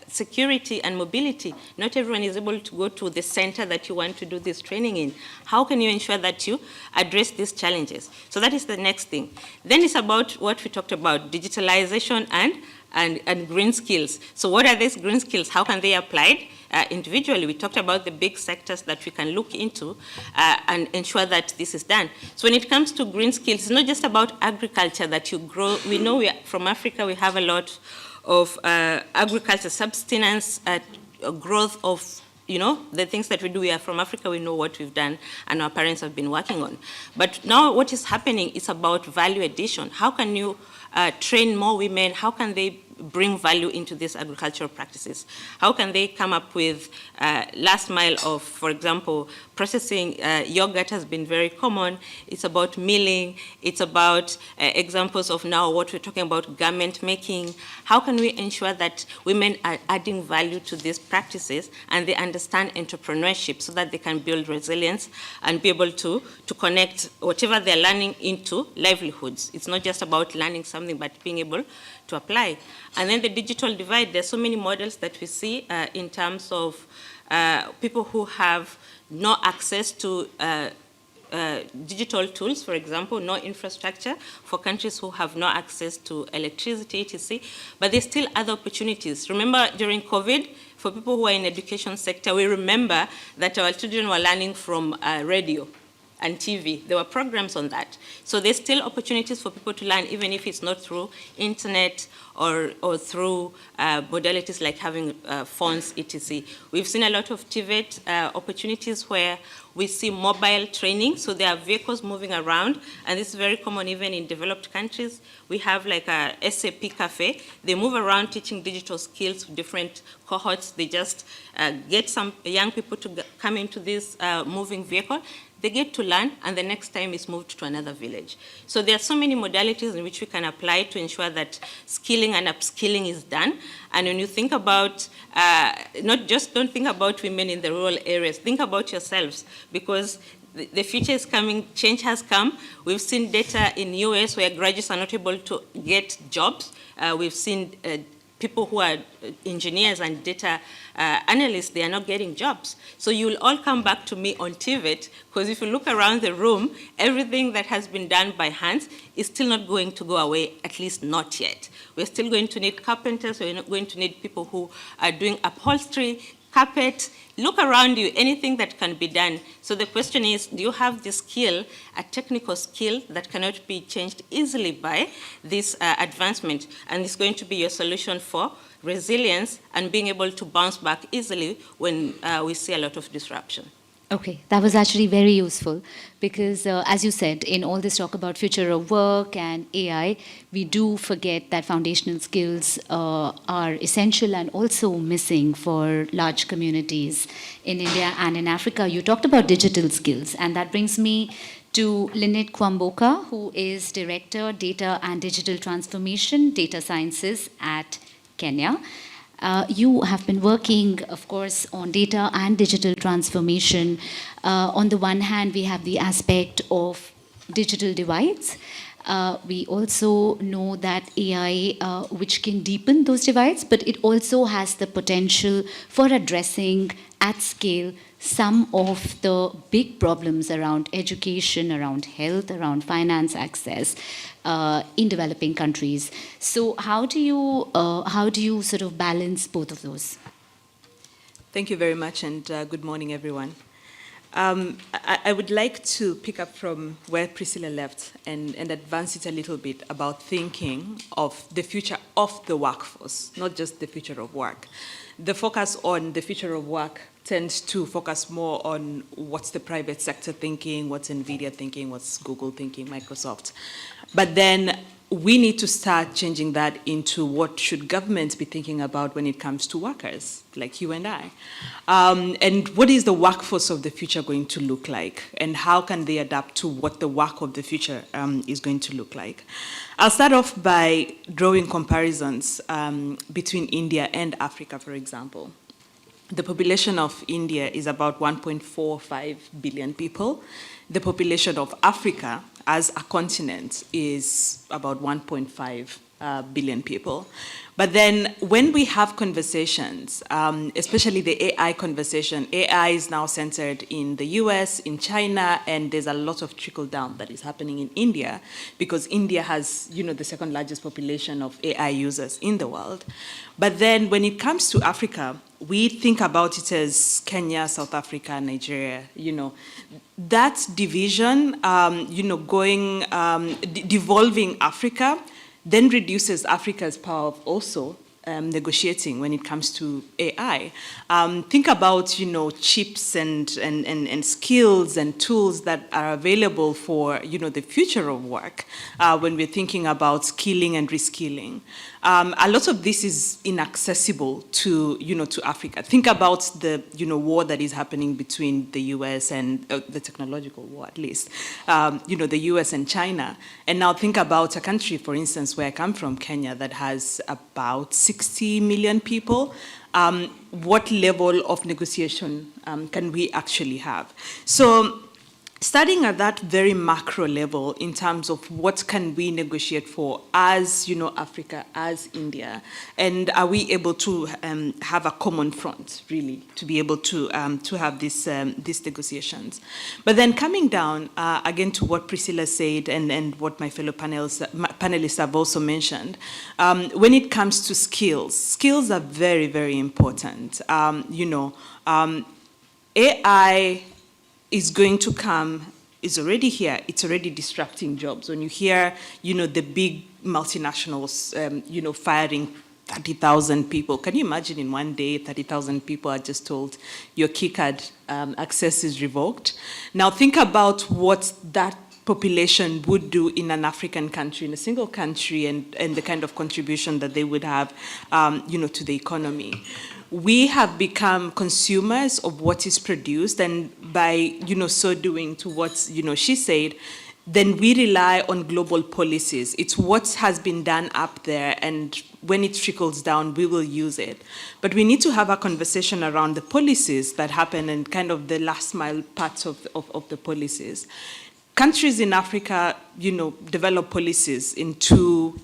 security and mobility. Not everyone is able to go to the center that you want to do this training in. How can you ensure that you address these challenges? So that is the next thing. Then it's about what we talked about, digitalization and green skills. So what are these green skills? How can they be applied? Individually, we talked about the big sectors that we can look into and ensure that this is done. So when it comes to green skills, it's not just about agriculture that you grow. We know from Africa, we have a lot of agriculture, subsistence, growth of, the things that we do. We are from Africa, we know what we've done, and our parents have been working on. But now what is happening is about value addition. How can you train more women? How can they bring value into these agricultural practices? How can they come up with last mile of, for example, processing? Yogurt has been very common. It's about milling. It's about examples of now what we're talking about, garment making. How can we ensure that women are adding value to these practices and they understand entrepreneurship so that they can build resilience and be able to connect whatever they're learning into livelihoods? It's not just about learning something, but being able to apply. And then the digital divide, there's so many models that we see in terms of people who have no access to digital tools, for example, no infrastructure, for countries who have no access to electricity, etc. But there's still other opportunities. Remember, during COVID, for people who are in education sector, we remember that our children were learning from radio and TV. There were programs on that. So there's still opportunities for people to learn, even if it's not through internet or through modalities like having phones, etc. We've seen a lot of TVET opportunities where we see mobile training. So there are vehicles moving around, and this is very common even in developed countries. We have like a SAP cafe. They move around teaching digital skills to different cohorts. They just get some young people to come into this moving vehicle. They get to learn, and the next time is moved to another village. So there are so many modalities in which we can apply to ensure that skilling and upskilling is done. And when you think about, don't think about women in the rural areas, think about yourselves, because the future is coming, change has come. We've seen data in US where graduates are not able to get jobs. We've seen people who are engineers and data analysts, they are not getting jobs. So you'll all come back to me on TVET, because if you look around the room, everything that has been done by hands is still not going to go away, at least not yet. We're still going to need carpenters, we're not going to need people who are doing upholstery, carpet. Look around you, anything that can be done. So the question is, do you have the skill, a technical skill that cannot be changed easily by this advancement? And it's going to be your solution for resilience and being able to bounce back easily when we see a lot of disruption. Okay, that was actually very useful because, as you said, in all this talk about future of work and AI, we do forget that foundational skills are essential and also missing for large communities in India and in Africa. You talked about digital skills, and that brings me to Lynette Kwamboka, who is Director, Data and Digital Transformation, Data Sciences at Kenya. You have been working, of course, on data and digital transformation. On the one hand, we have the aspect of digital divides. We also know that AI, which can deepen those divides, but it also has the potential for addressing at scale some of the big problems around education, around health, around finance access in developing countries. So how do you sort of balance both of those? Thank you very much, and good morning, everyone. I would like to pick up from where Priscilla left and advance it a little bit about thinking of the future of the workforce, not just the future of work. The focus on the future of work tends to focus more on what's the private sector thinking, what's NVIDIA thinking, what's Google thinking, Microsoft. But then we need to start changing that into what should governments be thinking about when it comes to workers, like you and I. And what is the workforce of the future going to look like? And how can they adapt to what the work of the future is going to look like? I'll start off by drawing comparisons between India and Africa, for example. the population of India is about 1.45 billion people. The population of Africa as a continent is about 1.5 billion people. But then when we have conversations, especially the AI conversation, AI is now centered in the US, in China, and there's a lot of trickle down that is happening in India because India has, the second largest population of AI users in the world. But then when it comes to Africa, we think about it as Kenya, South Africa, Nigeria, that division, devolving Africa then reduces Africa's power of also negotiating when it comes to AI. Think about, chips and skills and tools that are available for, the future of work when we're thinking about skilling and reskilling. A lot of this is inaccessible to Africa. Think about the, war that is happening between the US and the technological war, at least, the US and China. And now think about a country, for instance, where I come from, Kenya, that has about 60 million people. What level of negotiation can we actually have? So starting at that very macro level in terms of what can we negotiate for as, Africa, as India, and are we able to have a common front, really, to be able to have these negotiations. But then coming down, again, to what Priscilla said and what my fellow panelists have also mentioned, when it comes to skills are very, very important. AI is going to come, is already here, it's already disrupting jobs. When you hear, the big multinationals, firing 30,000 people, can you imagine in one day 30,000 people are just told your key card access is revoked? Now think about what that population would do in an African country, in a single country, and the kind of contribution that they would have, to the economy. We have become consumers of what is produced, and by, so doing, to what, she said, then we rely on global policies. It's what has been done up there, and when it trickles down, we will use it. But we need to have a conversation around the policies that happen and kind of the last mile parts of the policies. Countries in Africa, develop policies in two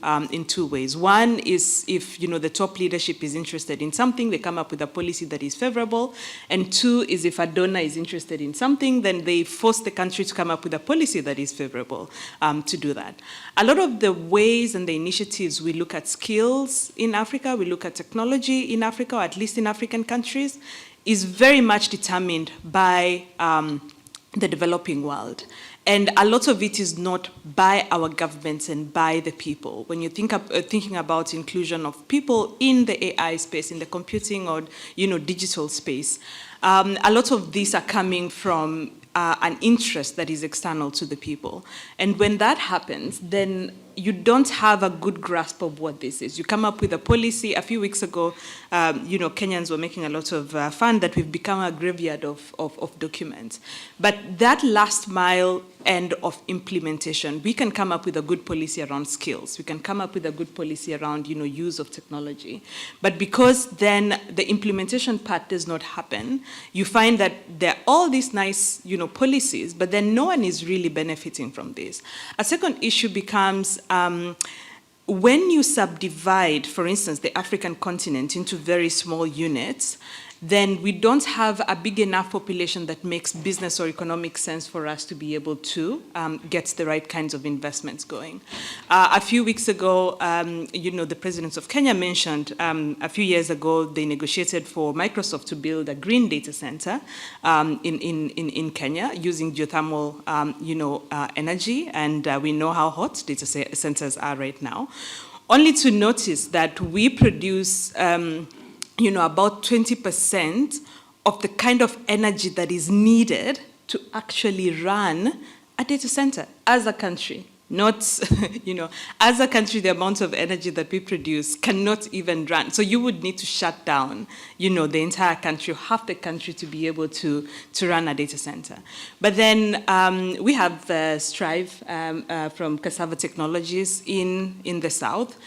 ways. One is if, the top leadership is interested in something, they come up with a policy that is favorable. And two is if a donor is interested in something, then they force the country to come up with a policy that is favorable to do that. A lot of the ways and the initiatives we look at skills in Africa, we look at technology in Africa, or at least in African countries, is very much determined by the developing world. And a lot of it is not by our governments and by the people. When you thinking about inclusion of people in the AI space, in the computing or digital space, a lot of these are coming from an interest that is external to the people. And when that happens, then you don't have a good grasp of what this is. You come up with a policy. A few weeks ago, Kenyans were making a lot of fun that we've become a graveyard of documents. But that last mile end of implementation, we can come up with a good policy around skills. We can come up with a good policy around, use of technology. But because then the implementation part does not happen, you find that there are all these nice, policies, but then no one is really benefiting from this. A second issue becomes when you subdivide, for instance, the African continent into very small units, then we don't have a big enough population that makes business or economic sense for us to be able to get the right kinds of investments going. A few weeks ago, the presidents of Kenya mentioned a few years ago they negotiated for Microsoft to build a green data center in Kenya using geothermal energy, and we know how hot data centers are right now. Only to notice that we produce about 20% of the kind of energy that is needed to actually run a data center as a country. Not, as a country, the amount of energy that we produce cannot even run. So you would need to shut down, the entire country, half the country, to be able to run a data center. But then we have Strive from Cassava Technologies in the south.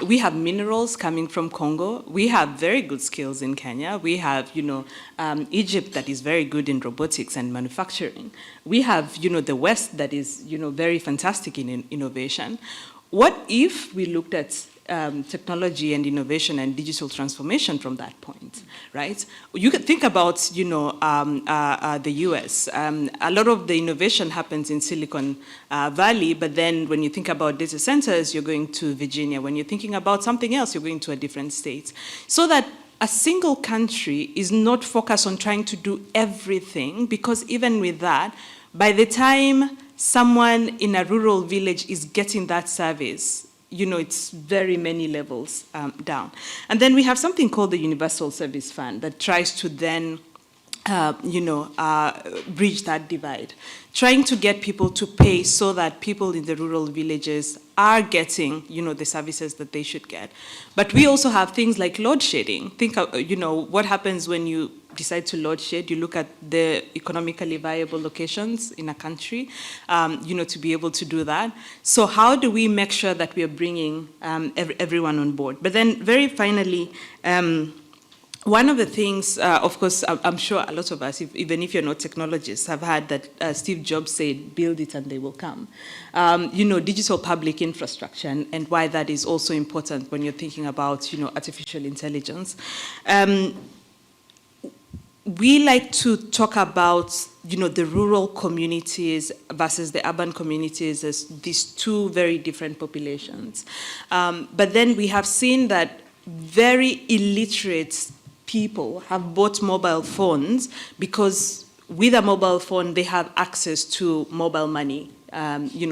We have minerals coming from Congo. We have very good skills in Kenya. We have, Egypt that is very good in robotics and manufacturing. We have, the West that is, very fantastic in innovation. What if we looked at technology and innovation and digital transformation from that point, right? You could think about, the US. A lot of the innovation happens in Silicon Valley, but then when you think about data centers, you're going to Virginia. When you're thinking about something else, you're going to a different state. So that a single country is not focused on trying to do everything, because even with that, by the time someone in a rural village is getting that service, it's very many levels down. And then we have something called the Universal Service Fund that tries to then, bridge that divide, trying to get people to pay so that people in the rural villages are getting, the services that they should get. But we also have things like load shedding. Think of, what happens when you decide to load shed. You look at the economically viable locations in a country, to be able to do that. So how do we make sure that we are bringing everyone on board? But then very finally, one of the things, of course, I'm sure a lot of us, even if you're not technologists, have heard that Steve Jobs said, build it and they will come. Digital public infrastructure and why that is also important when you're thinking about, artificial intelligence. We like to talk about, the rural communities versus the urban communities as these two very different populations. But then we have seen that very illiterate people have bought mobile phones because with a mobile phone, they have access to mobile money,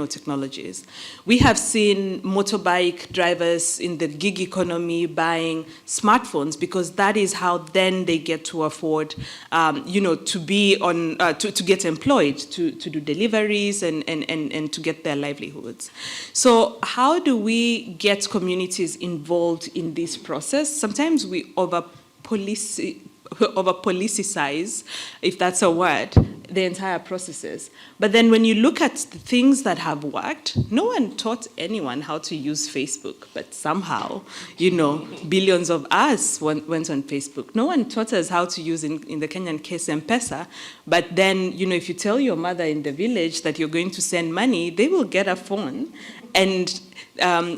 technologies. We have seen motorbike drivers in the gig economy buying smartphones because that is how then they get to afford, to be on, to get employed, to do deliveries and to get their livelihoods. So how do we get communities involved in this process? Sometimes we over-politicize, if that's a word, the entire processes. But then when you look at the things that have worked, no one taught anyone how to use Facebook, but somehow, billions of us went on Facebook. No one taught us how to use, in the Kenyan case, M-Pesa, but then, if you tell your mother in the village that you're going to send money, they will get a phone. And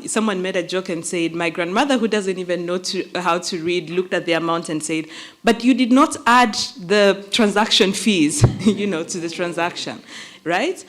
someone made a joke and said, my grandmother, who doesn't even know how to read, looked at the amount and said, but you did not add the transaction fees, to the transaction, right?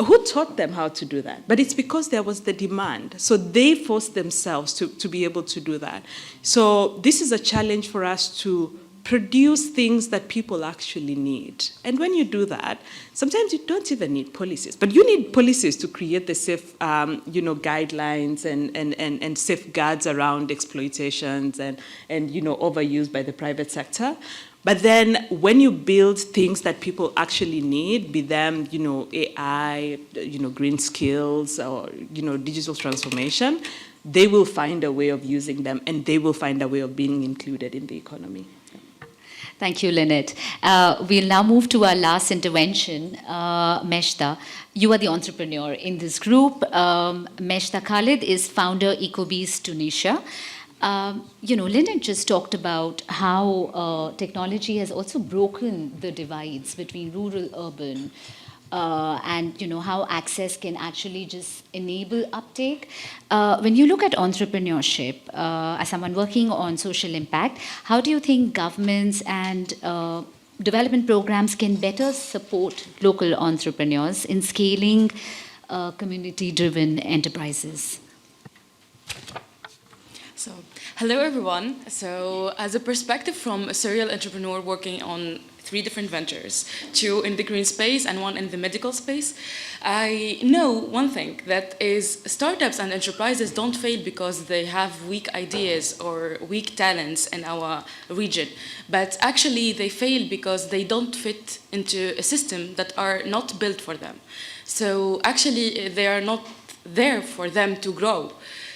Who taught them how to do that? But it's because there was the demand. So they forced themselves to be able to do that. So this is a challenge for us to produce things that people actually need. And when you do that, sometimes you don't even need policies, but you need policies to create the safe, guidelines and safeguards around exploitations and overuse by the private sector. But then when you build things that people actually need, be them, AI, green skills or, digital transformation, they will find a way of using them and they will find a way of being included in the economy. Thank you, Lynette. We'll now move to our last intervention. Meshta, you are the entrepreneur in this group. Meshta Khalid is founder EcoBees Tunisia. Lynette just talked about how technology has also broken the divides between rural, urban, and how access can actually just enable uptake. When you look at entrepreneurship, as someone working on social impact, how do you think governments and development programs can better support local entrepreneurs in scaling community-driven enterprises? So, hello everyone. So, as a perspective from a serial entrepreneur working on 3 different ventures, 2 in the green space and 1 in the medical space, I know one thing, that is startups and enterprises don't fail because they have weak ideas or weak talents in our region, but actually they fail because they don't fit into a system that are not built for them. So actually they are not there for them to grow.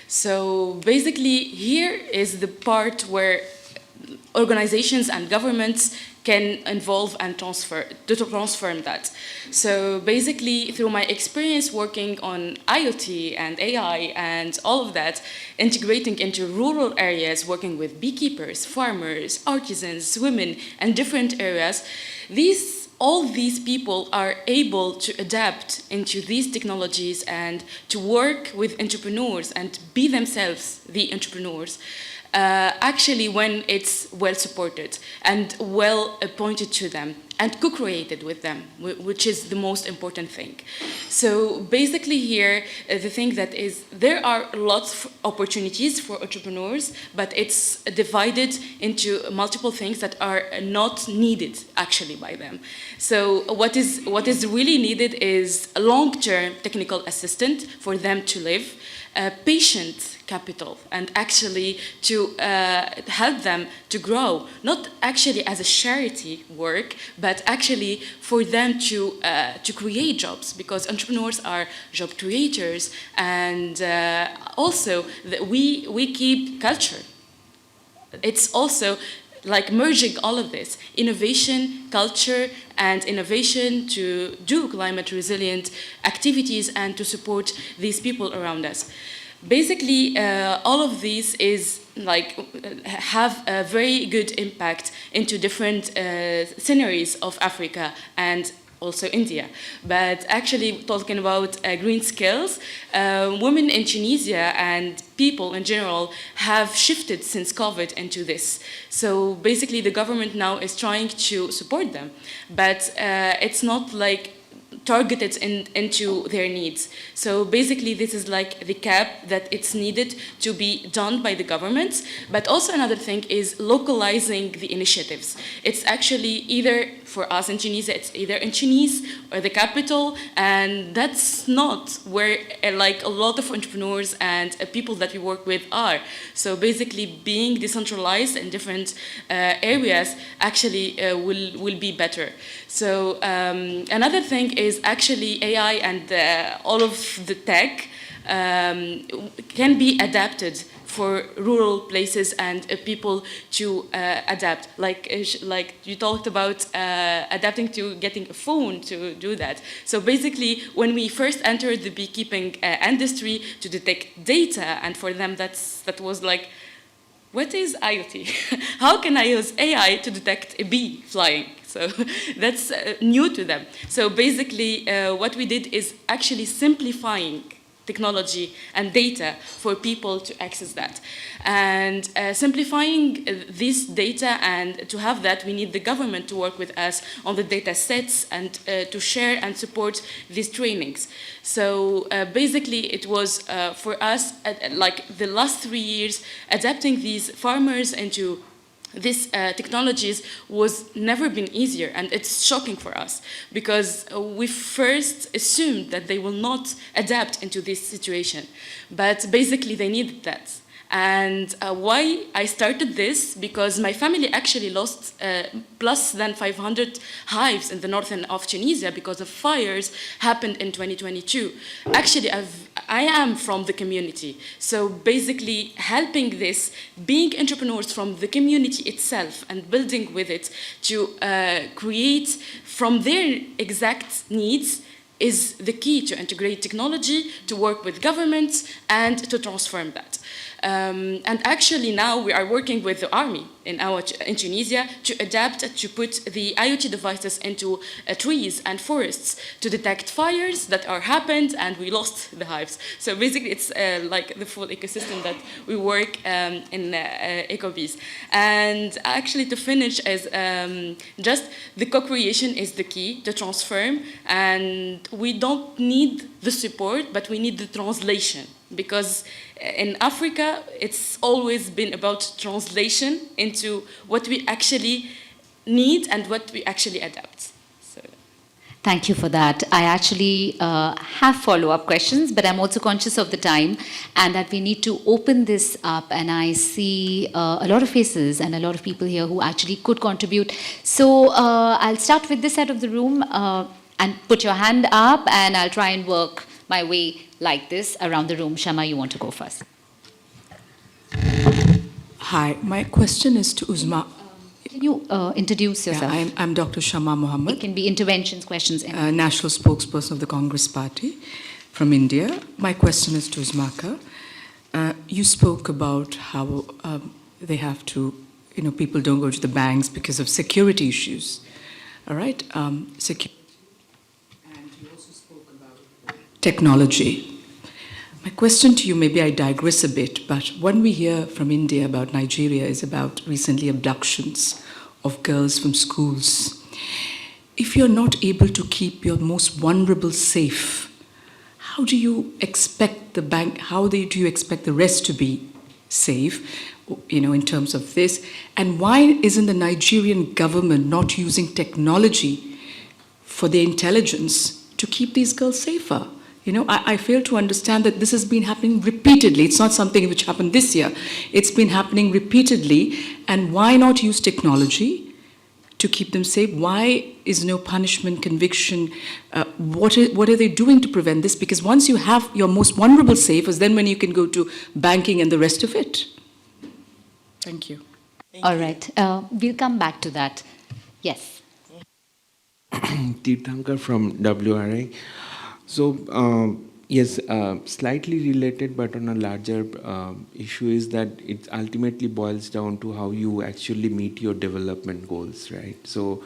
So basically here is the part where organizations and governments can involve and transform that. So basically, through my experience working on IoT and AI and all of that, integrating into rural areas, working with beekeepers, farmers, artisans, women, and different areas, all these people are able to adapt into these technologies and to work with entrepreneurs and be themselves the entrepreneurs. Actually, when it's well supported and well appointed to them and co-created with them, which is the most important thing. So basically here, the thing that is, there are lots of opportunities for entrepreneurs, but it's divided into multiple things that are not needed actually by them. So what is really needed is a long-term technical assistant for them to live, patient capital, and actually to help them to grow, not actually as a charity work, but actually for them to create jobs, because entrepreneurs are job creators, and also we keep culture. It's also like merging all of this, innovation, culture, and innovation to do climate resilient activities and to support these people around us. Basically, all of these is like have a very good impact into different scenarios of Africa and also India. But actually, talking about green skills, women in Tunisia and people in general have shifted since COVID into this. So basically, the government now is trying to support them, but it's not like targeted into their needs. So basically, this is like the cap that it's needed to be done by the government. But also another thing is localizing the initiatives. It's actually either, for us in Tunisia, it's either in Tunis or the capital, and that's not where like a lot of entrepreneurs and people that we work with are. So basically, being decentralized in different areas actually will be better. So another thing is actually AI and all of the tech can be adapted for rural places and people to adapt. Like you talked about adapting to getting a phone to do that. So basically, when we first entered the beekeeping industry to detect data, and for them that was like, what is IoT? How can I use AI to detect a bee flying? So that's new to them. So basically, what we did is actually simplifying technology and data for people to access that. And simplifying this data, and to have that, we need the government to work with us on the data sets and to share and support these trainings. So basically, it was for us, like the last 3 years, adapting these farmers into these technologies was never been easier, and it's shocking for us because we first assumed that they will not adapt into this situation, but basically they needed that. And why I started this, because my family actually lost plus than 500 hives in the northern of Tunisia because of fires happened in 2022. Actually, I am from the community. So basically helping this, being entrepreneurs from the community itself and building with it to create from their exact needs is the key to integrate technology, to work with governments, and to transform that. And actually now we are working with the army in Tunisia to adapt, to put the IoT devices into trees and forests to detect fires that are happened, and we lost the hives. So basically it's like the full ecosystem that we work in EcoBees. And actually to finish is just the co-creation is the key to transform, and we don't need the support, but we need the translation. Because in Africa, it's always been about translation into what we actually need and what we actually adapt. So. Thank you for that. I actually have follow-up questions, but I'm also conscious of the time and that we need to open this up, and I see a lot of faces and a lot of people here who actually could contribute. So I'll start with this side of the room and put your hand up, and I'll try and work my way like this around the room. Shama, you want to go first? Hi, my question is to Uzma. Can you introduce yourself? Yeah, I'm Dr. Shama It Mohammed, can be interventions, questions. national spokesperson of the Congress Party from India. My question is to Usmaka. You spoke about how they have to, people don't go to the banks because of security issues. All right? And you also spoke about technology. My question to you, maybe I digress a bit, but when we hear from India about Nigeria is about recently abductions of girls from schools. If you're not able to keep your most vulnerable safe, how do you expect do you expect the rest to be safe, in terms of this? And why isn't the Nigerian government not using technology for their intelligence to keep these girls safer? I fail to understand that this has been happening repeatedly. It's not something which happened this year. It's been happening repeatedly. And why not use technology to keep them safe? Why is no punishment, conviction? What are they doing to prevent this? Because once you have your most vulnerable safe, is then when you can go to banking and the rest of it. Thank you. All right. We'll come back to that. Yes. Tirthankar from WRI. So, yes, slightly related, but on a larger issue is that it ultimately boils down to how you actually meet your development goals, right? So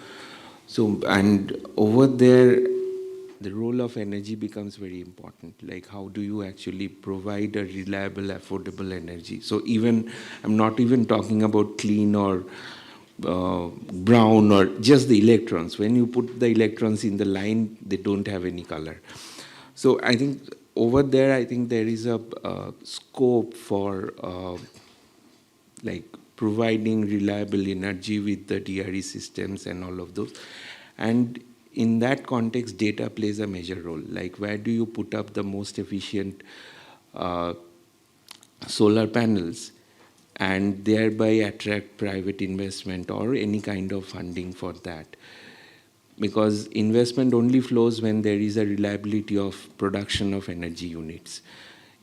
and over there, the role of energy becomes very important. Like, how do you actually provide a reliable, affordable energy? So I'm not even talking about clean or brown or just the electrons. When you put the electrons in the line, they don't have any color. So I think over there, there is a scope for providing reliable energy with the DRE systems and all of those. And in that context, data plays a major role. Like, where do you put up the most efficient solar panels and thereby attract private investment or any kind of funding for that? Because investment only flows when there is a reliability of production of energy units.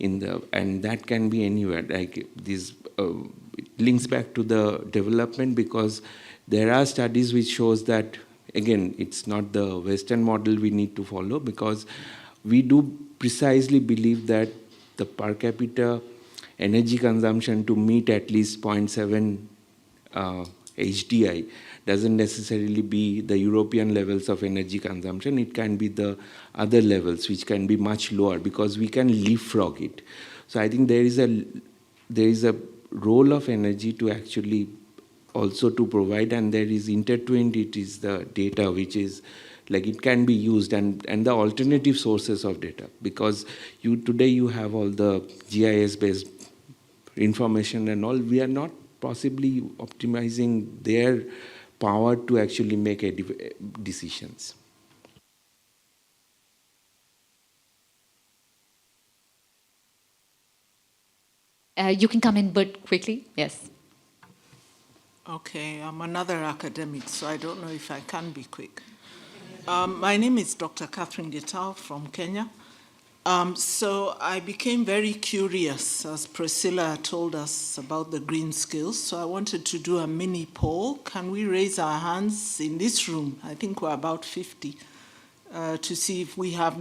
And that can be anywhere. Like this, it links back to the development, because there are studies which shows that, again, it's not the Western model we need to follow, because we do precisely believe that the per capita energy consumption to meet at least 0.7 HDI doesn't necessarily be the European levels of energy consumption. It can be the other levels, which can be much lower, because we can leapfrog it. So I think there is a role of energy to actually also to provide, and there is intertwined, it is the data, which is like it can be used, and the alternative sources of data, because today you have all the GIS-based information and all. We are not possibly optimizing their power to actually make decisions. You can come in, but quickly. Yes. Okay, I'm another academic, so I don't know if I can be quick. My name is Dr. Catherine Gitao from Kenya. So I became very curious, as Priscilla told us, about the green skills. So I wanted to do a mini poll. Can we raise our hands in this room? I think we're about 50, to see if we have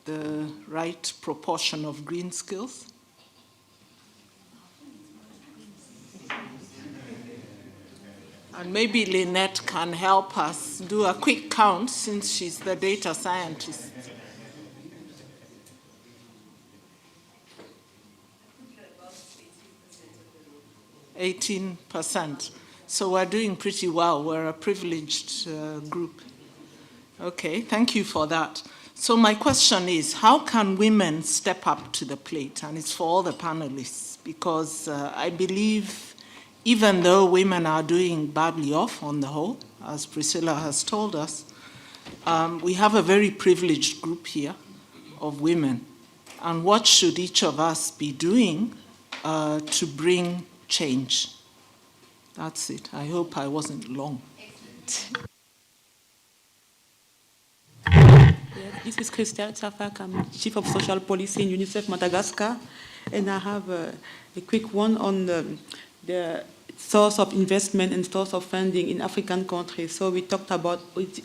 the right proportion of green skills. And maybe Lynette can help us do a quick count, since she's the data scientist. 18%. So we're doing pretty well. We're a privileged group. Okay, thank you for that. So my question is, how can women step up to the plate? And it's for all the panelists, because I believe even though women are doing badly off on the whole, as Priscilla has told us, we have a very privileged group here of women. And what should each of us be doing to bring change? That's it. I hope I wasn't long. This is Christiane Safak. I'm Chief of Social Policy in UNICEF Madagascar. And I have a quick one on it's source of investment and source of funding in African countries. So we talked about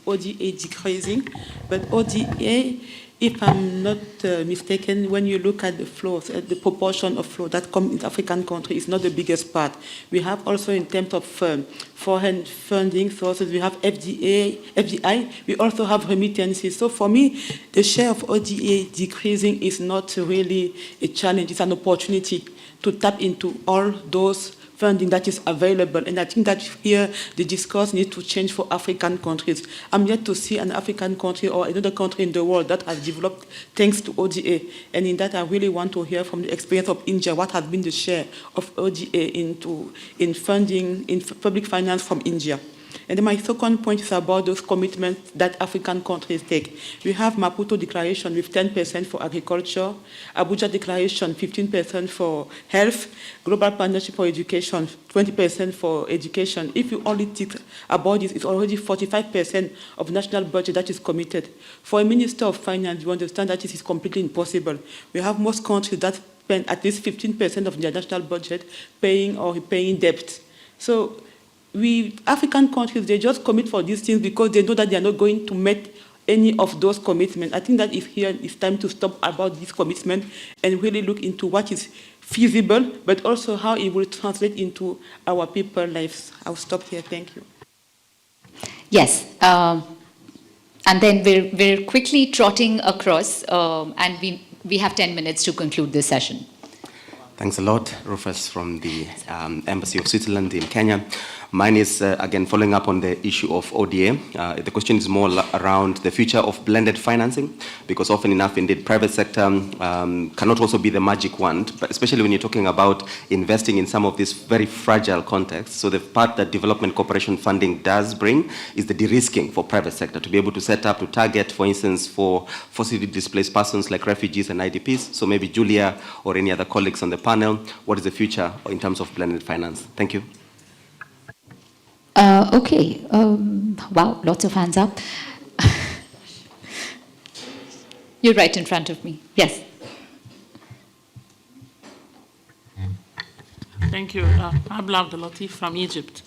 ODA decreasing, but ODA, if I'm not mistaken, when you look at the flows, the proportion of flow that come in African countries is not the biggest part. We have also in terms of foreign funding sources, we have FDI, we also have remittances. So for me, the share of ODA decreasing is not really a challenge, it's an opportunity to tap into all those funding that is available. And I think that here the discourse needs to change for African countries. I'm yet to see an African country or another country in the world that has developed thanks to ODA. And in that, I really want to hear from the experience of India, what has been the share of ODA in funding, in public finance from India. And then my second point is about those commitments that African countries take. We have Maputo Declaration with 10% for agriculture, Abuja Declaration 15% for health, Global Partnership for Education 20% for education. If you only think about this, it's already 45% of national budget that is committed. For a Minister of Finance, you understand that this is completely impossible. We have most countries that spend at least 15% of their national budget paying debt. So African countries, they just commit for these things because they know that they are not going to meet any of those commitments. I think that it's time to stop about this commitment and really look into what is feasible, but also how it will translate into our people's lives. I'll stop here. Thank you. Yes. And then we're quickly trotting across, and we have 10 minutes to conclude this session. Thanks a lot, Rufus from the Embassy of Switzerland in Kenya. Mine is, again, following up on the issue of ODA. The question is more around the future of blended financing, because often enough, indeed, private sector cannot also be the magic wand, but especially when you're talking about investing in some of these very fragile contexts. So the part that development cooperation funding does bring is the de-risking for private sector, to be able to set up, to target, for instance, for forcibly displaced persons like refugees and IDPs. So maybe Julia or any other colleagues on the panel, what is the future in terms of blended finance? Thank you. Okay. Wow, lots of hands up. You're right in front of me. Yes. Thank you. I'm Abdel Latif from Egypt.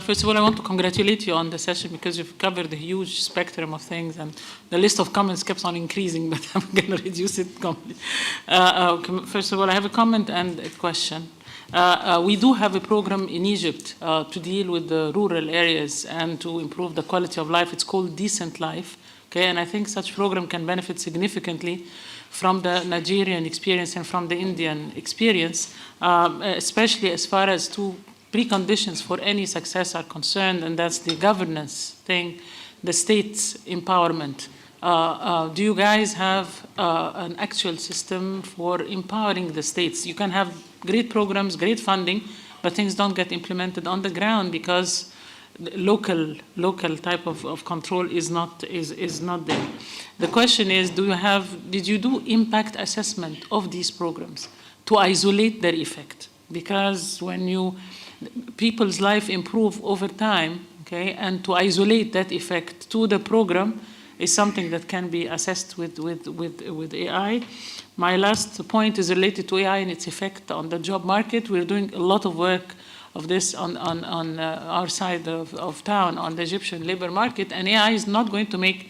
First of all, I want to congratulate you on the session because you've covered a huge spectrum of things, and the list of comments keeps on increasing, but I'm going to reduce it completely. First of all, I have a comment and a question. We do have a program in Egypt to deal with the rural areas and to improve the quality of life. It's called Decent Life, okay? And I think such program can benefit significantly from the Nigerian experience and from the Indian experience, especially as far as two preconditions for any success are concerned, and that's the governance thing, the state's empowerment. Do you guys have an actual system for empowering the states? You can have great programs, great funding, but things don't get implemented on the ground because the local type of control is not there. The question is, did you do impact assessment of these programs to isolate their effect? Because when people's life improve over time, okay, and to isolate that effect to the program is something that can be assessed with AI. My last point is related to AI and its effect on the job market. We're doing a lot of work of this on our side of town, on the Egyptian labor market, and AI is not going to make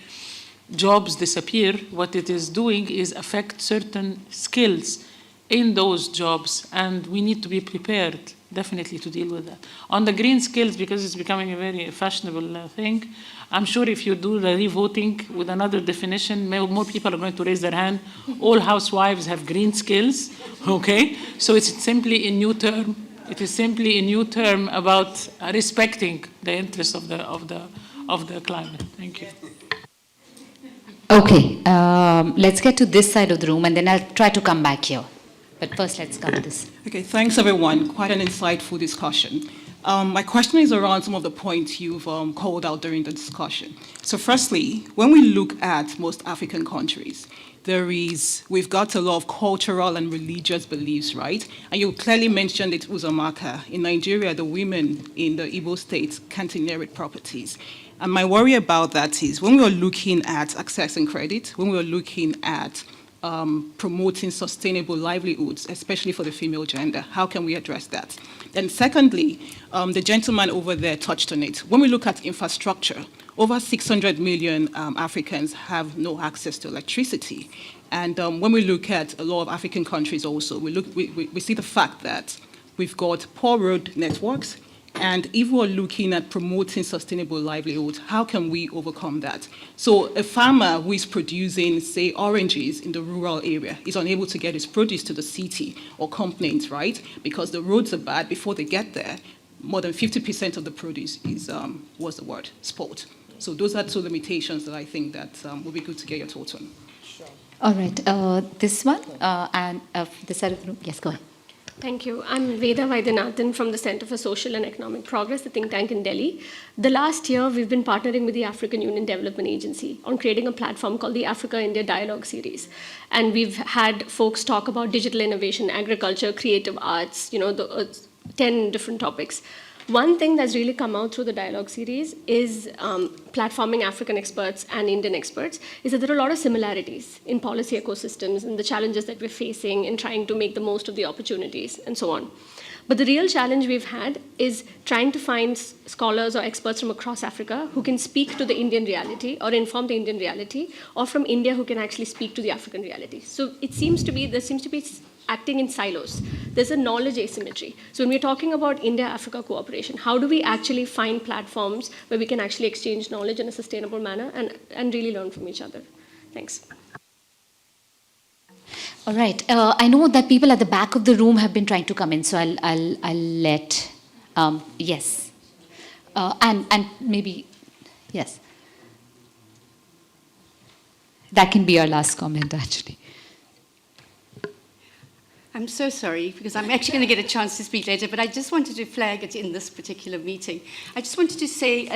jobs disappear. What it is doing is affect certain skills in those jobs, and we need to be prepared, definitely, to deal with that. On the green skills, because it's becoming a very fashionable thing, I'm sure if you do the re-voting with another definition, more people are going to raise their hand. All housewives have green skills, okay? So it's simply a new term. It is simply a new term about respecting the interests of the climate. Thank you. Okay, let's get to this side of the room, and then I'll try to come back here. But first, let's cover this. Okay, thanks everyone. Quite an insightful discussion. My question is around some of the points you've called out during the discussion. So firstly, when we look at most African countries, we've got a lot of cultural and religious beliefs, right? And you clearly mentioned it, Uzamaka. In Nigeria, the women in the Igbo states can't inherit properties. And my worry about that is when we are looking at accessing credit, when we are looking at promoting sustainable livelihoods, especially for the female gender? How can we address that? And secondly, the gentleman over there touched on it. When we look at infrastructure, over 600 million Africans have no access to electricity. And when we look at a lot of African countries also, we see the fact that we've got poor road networks. And if we're looking at promoting sustainable livelihoods, how can we overcome that? So a farmer who is producing, say, oranges in the rural area is unable to get his produce to the city or complaints, right? Because the roads are bad. Before they get there, more than 50% of the produce is, what's the word, spoiled. So those are two limitations that I think that would be good to get your thoughts on. Sure. All right, this one, and the side of the room. Yes, go ahead. Thank you. I'm Veda Vaidyanathan from the Center for Social and Economic Progress, the think tank in Delhi. The last year, we've been partnering with the African Union Development Agency on creating a platform called the Africa-India Dialogue Series. And we've had folks talk about digital innovation, agriculture, creative arts, 10 different topics. One thing that's really come out through the dialogue series is platforming African experts and Indian experts, is that there are a lot of similarities in policy ecosystems and the challenges that we're facing in trying to make the most of the opportunities and so on. But the real challenge we've had is trying to find scholars or experts from across Africa who can speak to the Indian reality or inform the Indian reality, or from India who can actually speak to the African reality. So there seems to be acting in silos. There's a knowledge asymmetry. So when we're talking about India-Africa cooperation, how do we actually find platforms where we can actually exchange knowledge in a sustainable manner and really learn from each other? Thanks. All right. I know that people at the back of the room have been trying to come in, so I'll let, yes. And maybe, yes. That can be our last comment, actually. I'm so sorry, because I'm actually going to get a chance to speak later, but I just wanted to flag it in this particular meeting. I just wanted to say,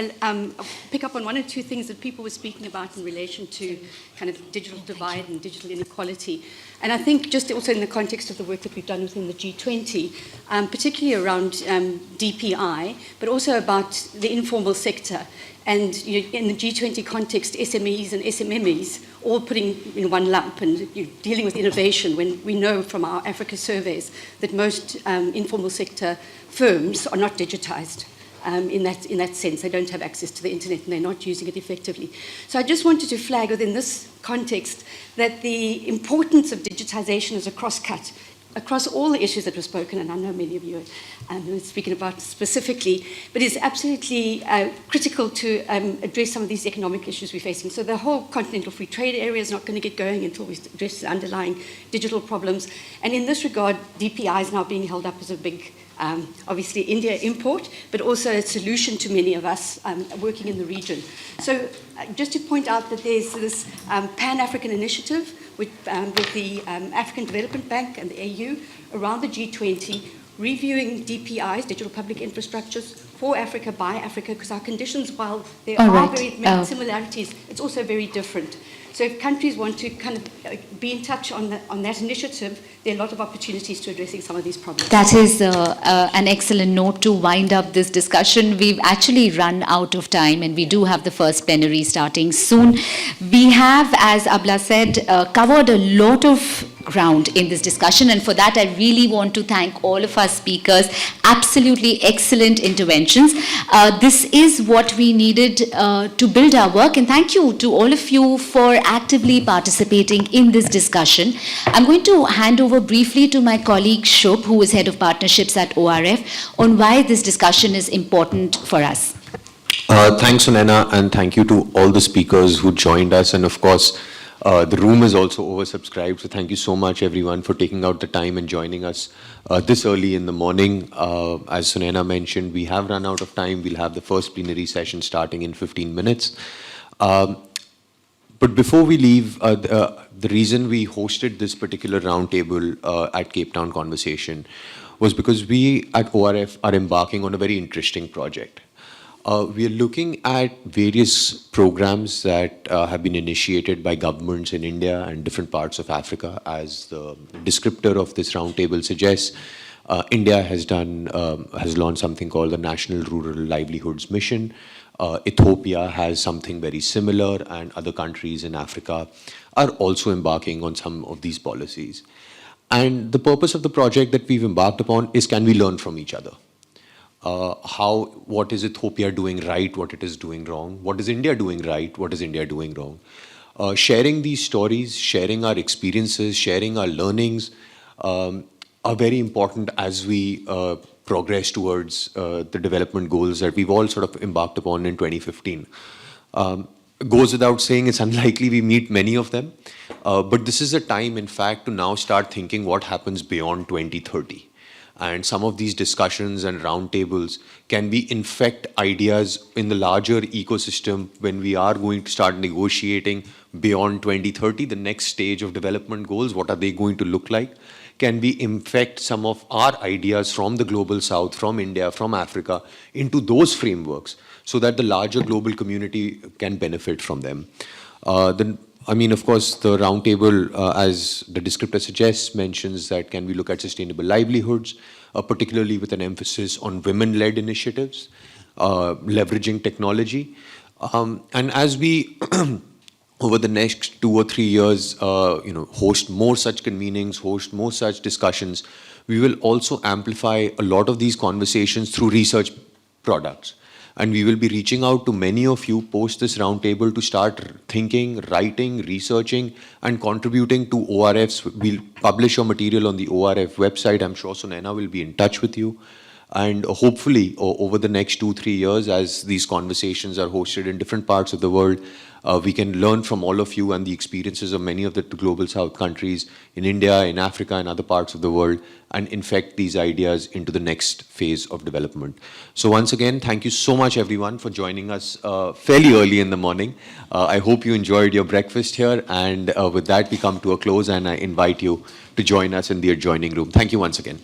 pick up on one or two things that people were speaking about in relation to kind of digital divide and digital inequality. And I think just also in the context of the work that we've done within the G20, particularly around DPI, but also about the informal sector. And in the G20 context, SMEs and SMMEs all putting in one lump and dealing with innovation, when we know from our Africa surveys that most informal sector firms are not digitized. In that sense, they don't have access to the internet and they're not using it effectively. So I just wanted to flag within this context that the importance of digitization is a cross-cut across all the issues that were spoken, and I know many of you are speaking about specifically, but it's absolutely critical to address some of these economic issues we're facing. So the whole continental free trade area is not going to get going until we address the underlying digital problems. And in this regard, DPI is now being held up as a big, obviously, India import, but also a solution to many of us working in the region. So just to point out that there's this Pan-African initiative with the African Development Bank and the AU around the G20, reviewing DPIs, digital public infrastructures, for Africa, by Africa, because our conditions, while there are very many similarities, it's also very different. So if countries want to kind of be in touch on that initiative, there are a lot of opportunities to addressing some of these problems. That is an excellent note to wind up this discussion. We've actually run out of time, and we do have the first plenary starting soon. We have, as Abla said, covered a lot of ground in this discussion, and for that I really want to thank all of our speakers. Absolutely excellent interventions. This is what we needed to build our work, and thank you to all of you for actively participating in this discussion. I'm going to hand over briefly to my colleague Shubh, who is Head of Partnerships at ORF, on why this discussion is important for us. Thanks, Sunena, and thank you to all the speakers who joined us, and of course the room is also oversubscribed, so thank you so much everyone for taking out the time and joining us this early in the morning. As Sunena mentioned, we have run out of time. We'll have the first plenary session starting in 15 minutes. But before we leave, the reason we hosted this particular roundtable at Cape Town Conversation was because we at ORF are embarking on a very interesting project. We are looking at various programs that have been initiated by governments in India and different parts of Africa. As the descriptor of this roundtable suggests, India has launched something called the National Rural Livelihoods Mission. Ethiopia has something very similar, and other countries in Africa are also embarking on some of these policies. And the purpose of the project that we've embarked upon is, can we learn from each other? What is Ethiopia doing right, what it is doing wrong? What is India doing right, what is India doing wrong? Sharing these stories, sharing our experiences, sharing our learnings are very important as we progress towards the development goals that we've all sort of embarked upon in 2015. Goes without saying, it's unlikely we meet many of them, but this is a time, in fact, to now start thinking what happens beyond 2030. And some of these discussions and roundtables can be infect ideas in the larger ecosystem when we are going to start negotiating beyond 2030, the next stage of development goals. What are they going to look like? Can we infect some of our ideas from the global south, from India, from Africa, into those frameworks so that the larger global community can benefit from them? Of course, the roundtable, as the descriptor suggests, mentions that can we look at sustainable livelihoods, particularly with an emphasis on women-led initiatives, leveraging technology. And as we, over the next 2 or 3 years, host more such convenings, host more such discussions, we will also amplify a lot of these conversations through research products. And we will be reaching out to many of you post this roundtable to start thinking, writing, researching, and contributing to ORFs. We'll publish your material on the ORF website. I'm sure Sunaina will be in touch with you. And hopefully, over the next 2-3 years, as these conversations are hosted in different parts of the world, we can learn from all of you and the experiences of many of the global south countries in India, in Africa, and other parts of the world, and infect these ideas into the next phase of development. So once again, thank you so much, everyone, for joining us fairly early in the morning. I hope you enjoyed your breakfast here. And with that, we come to a close, and I invite you to join us in the adjoining room. Thank you once again.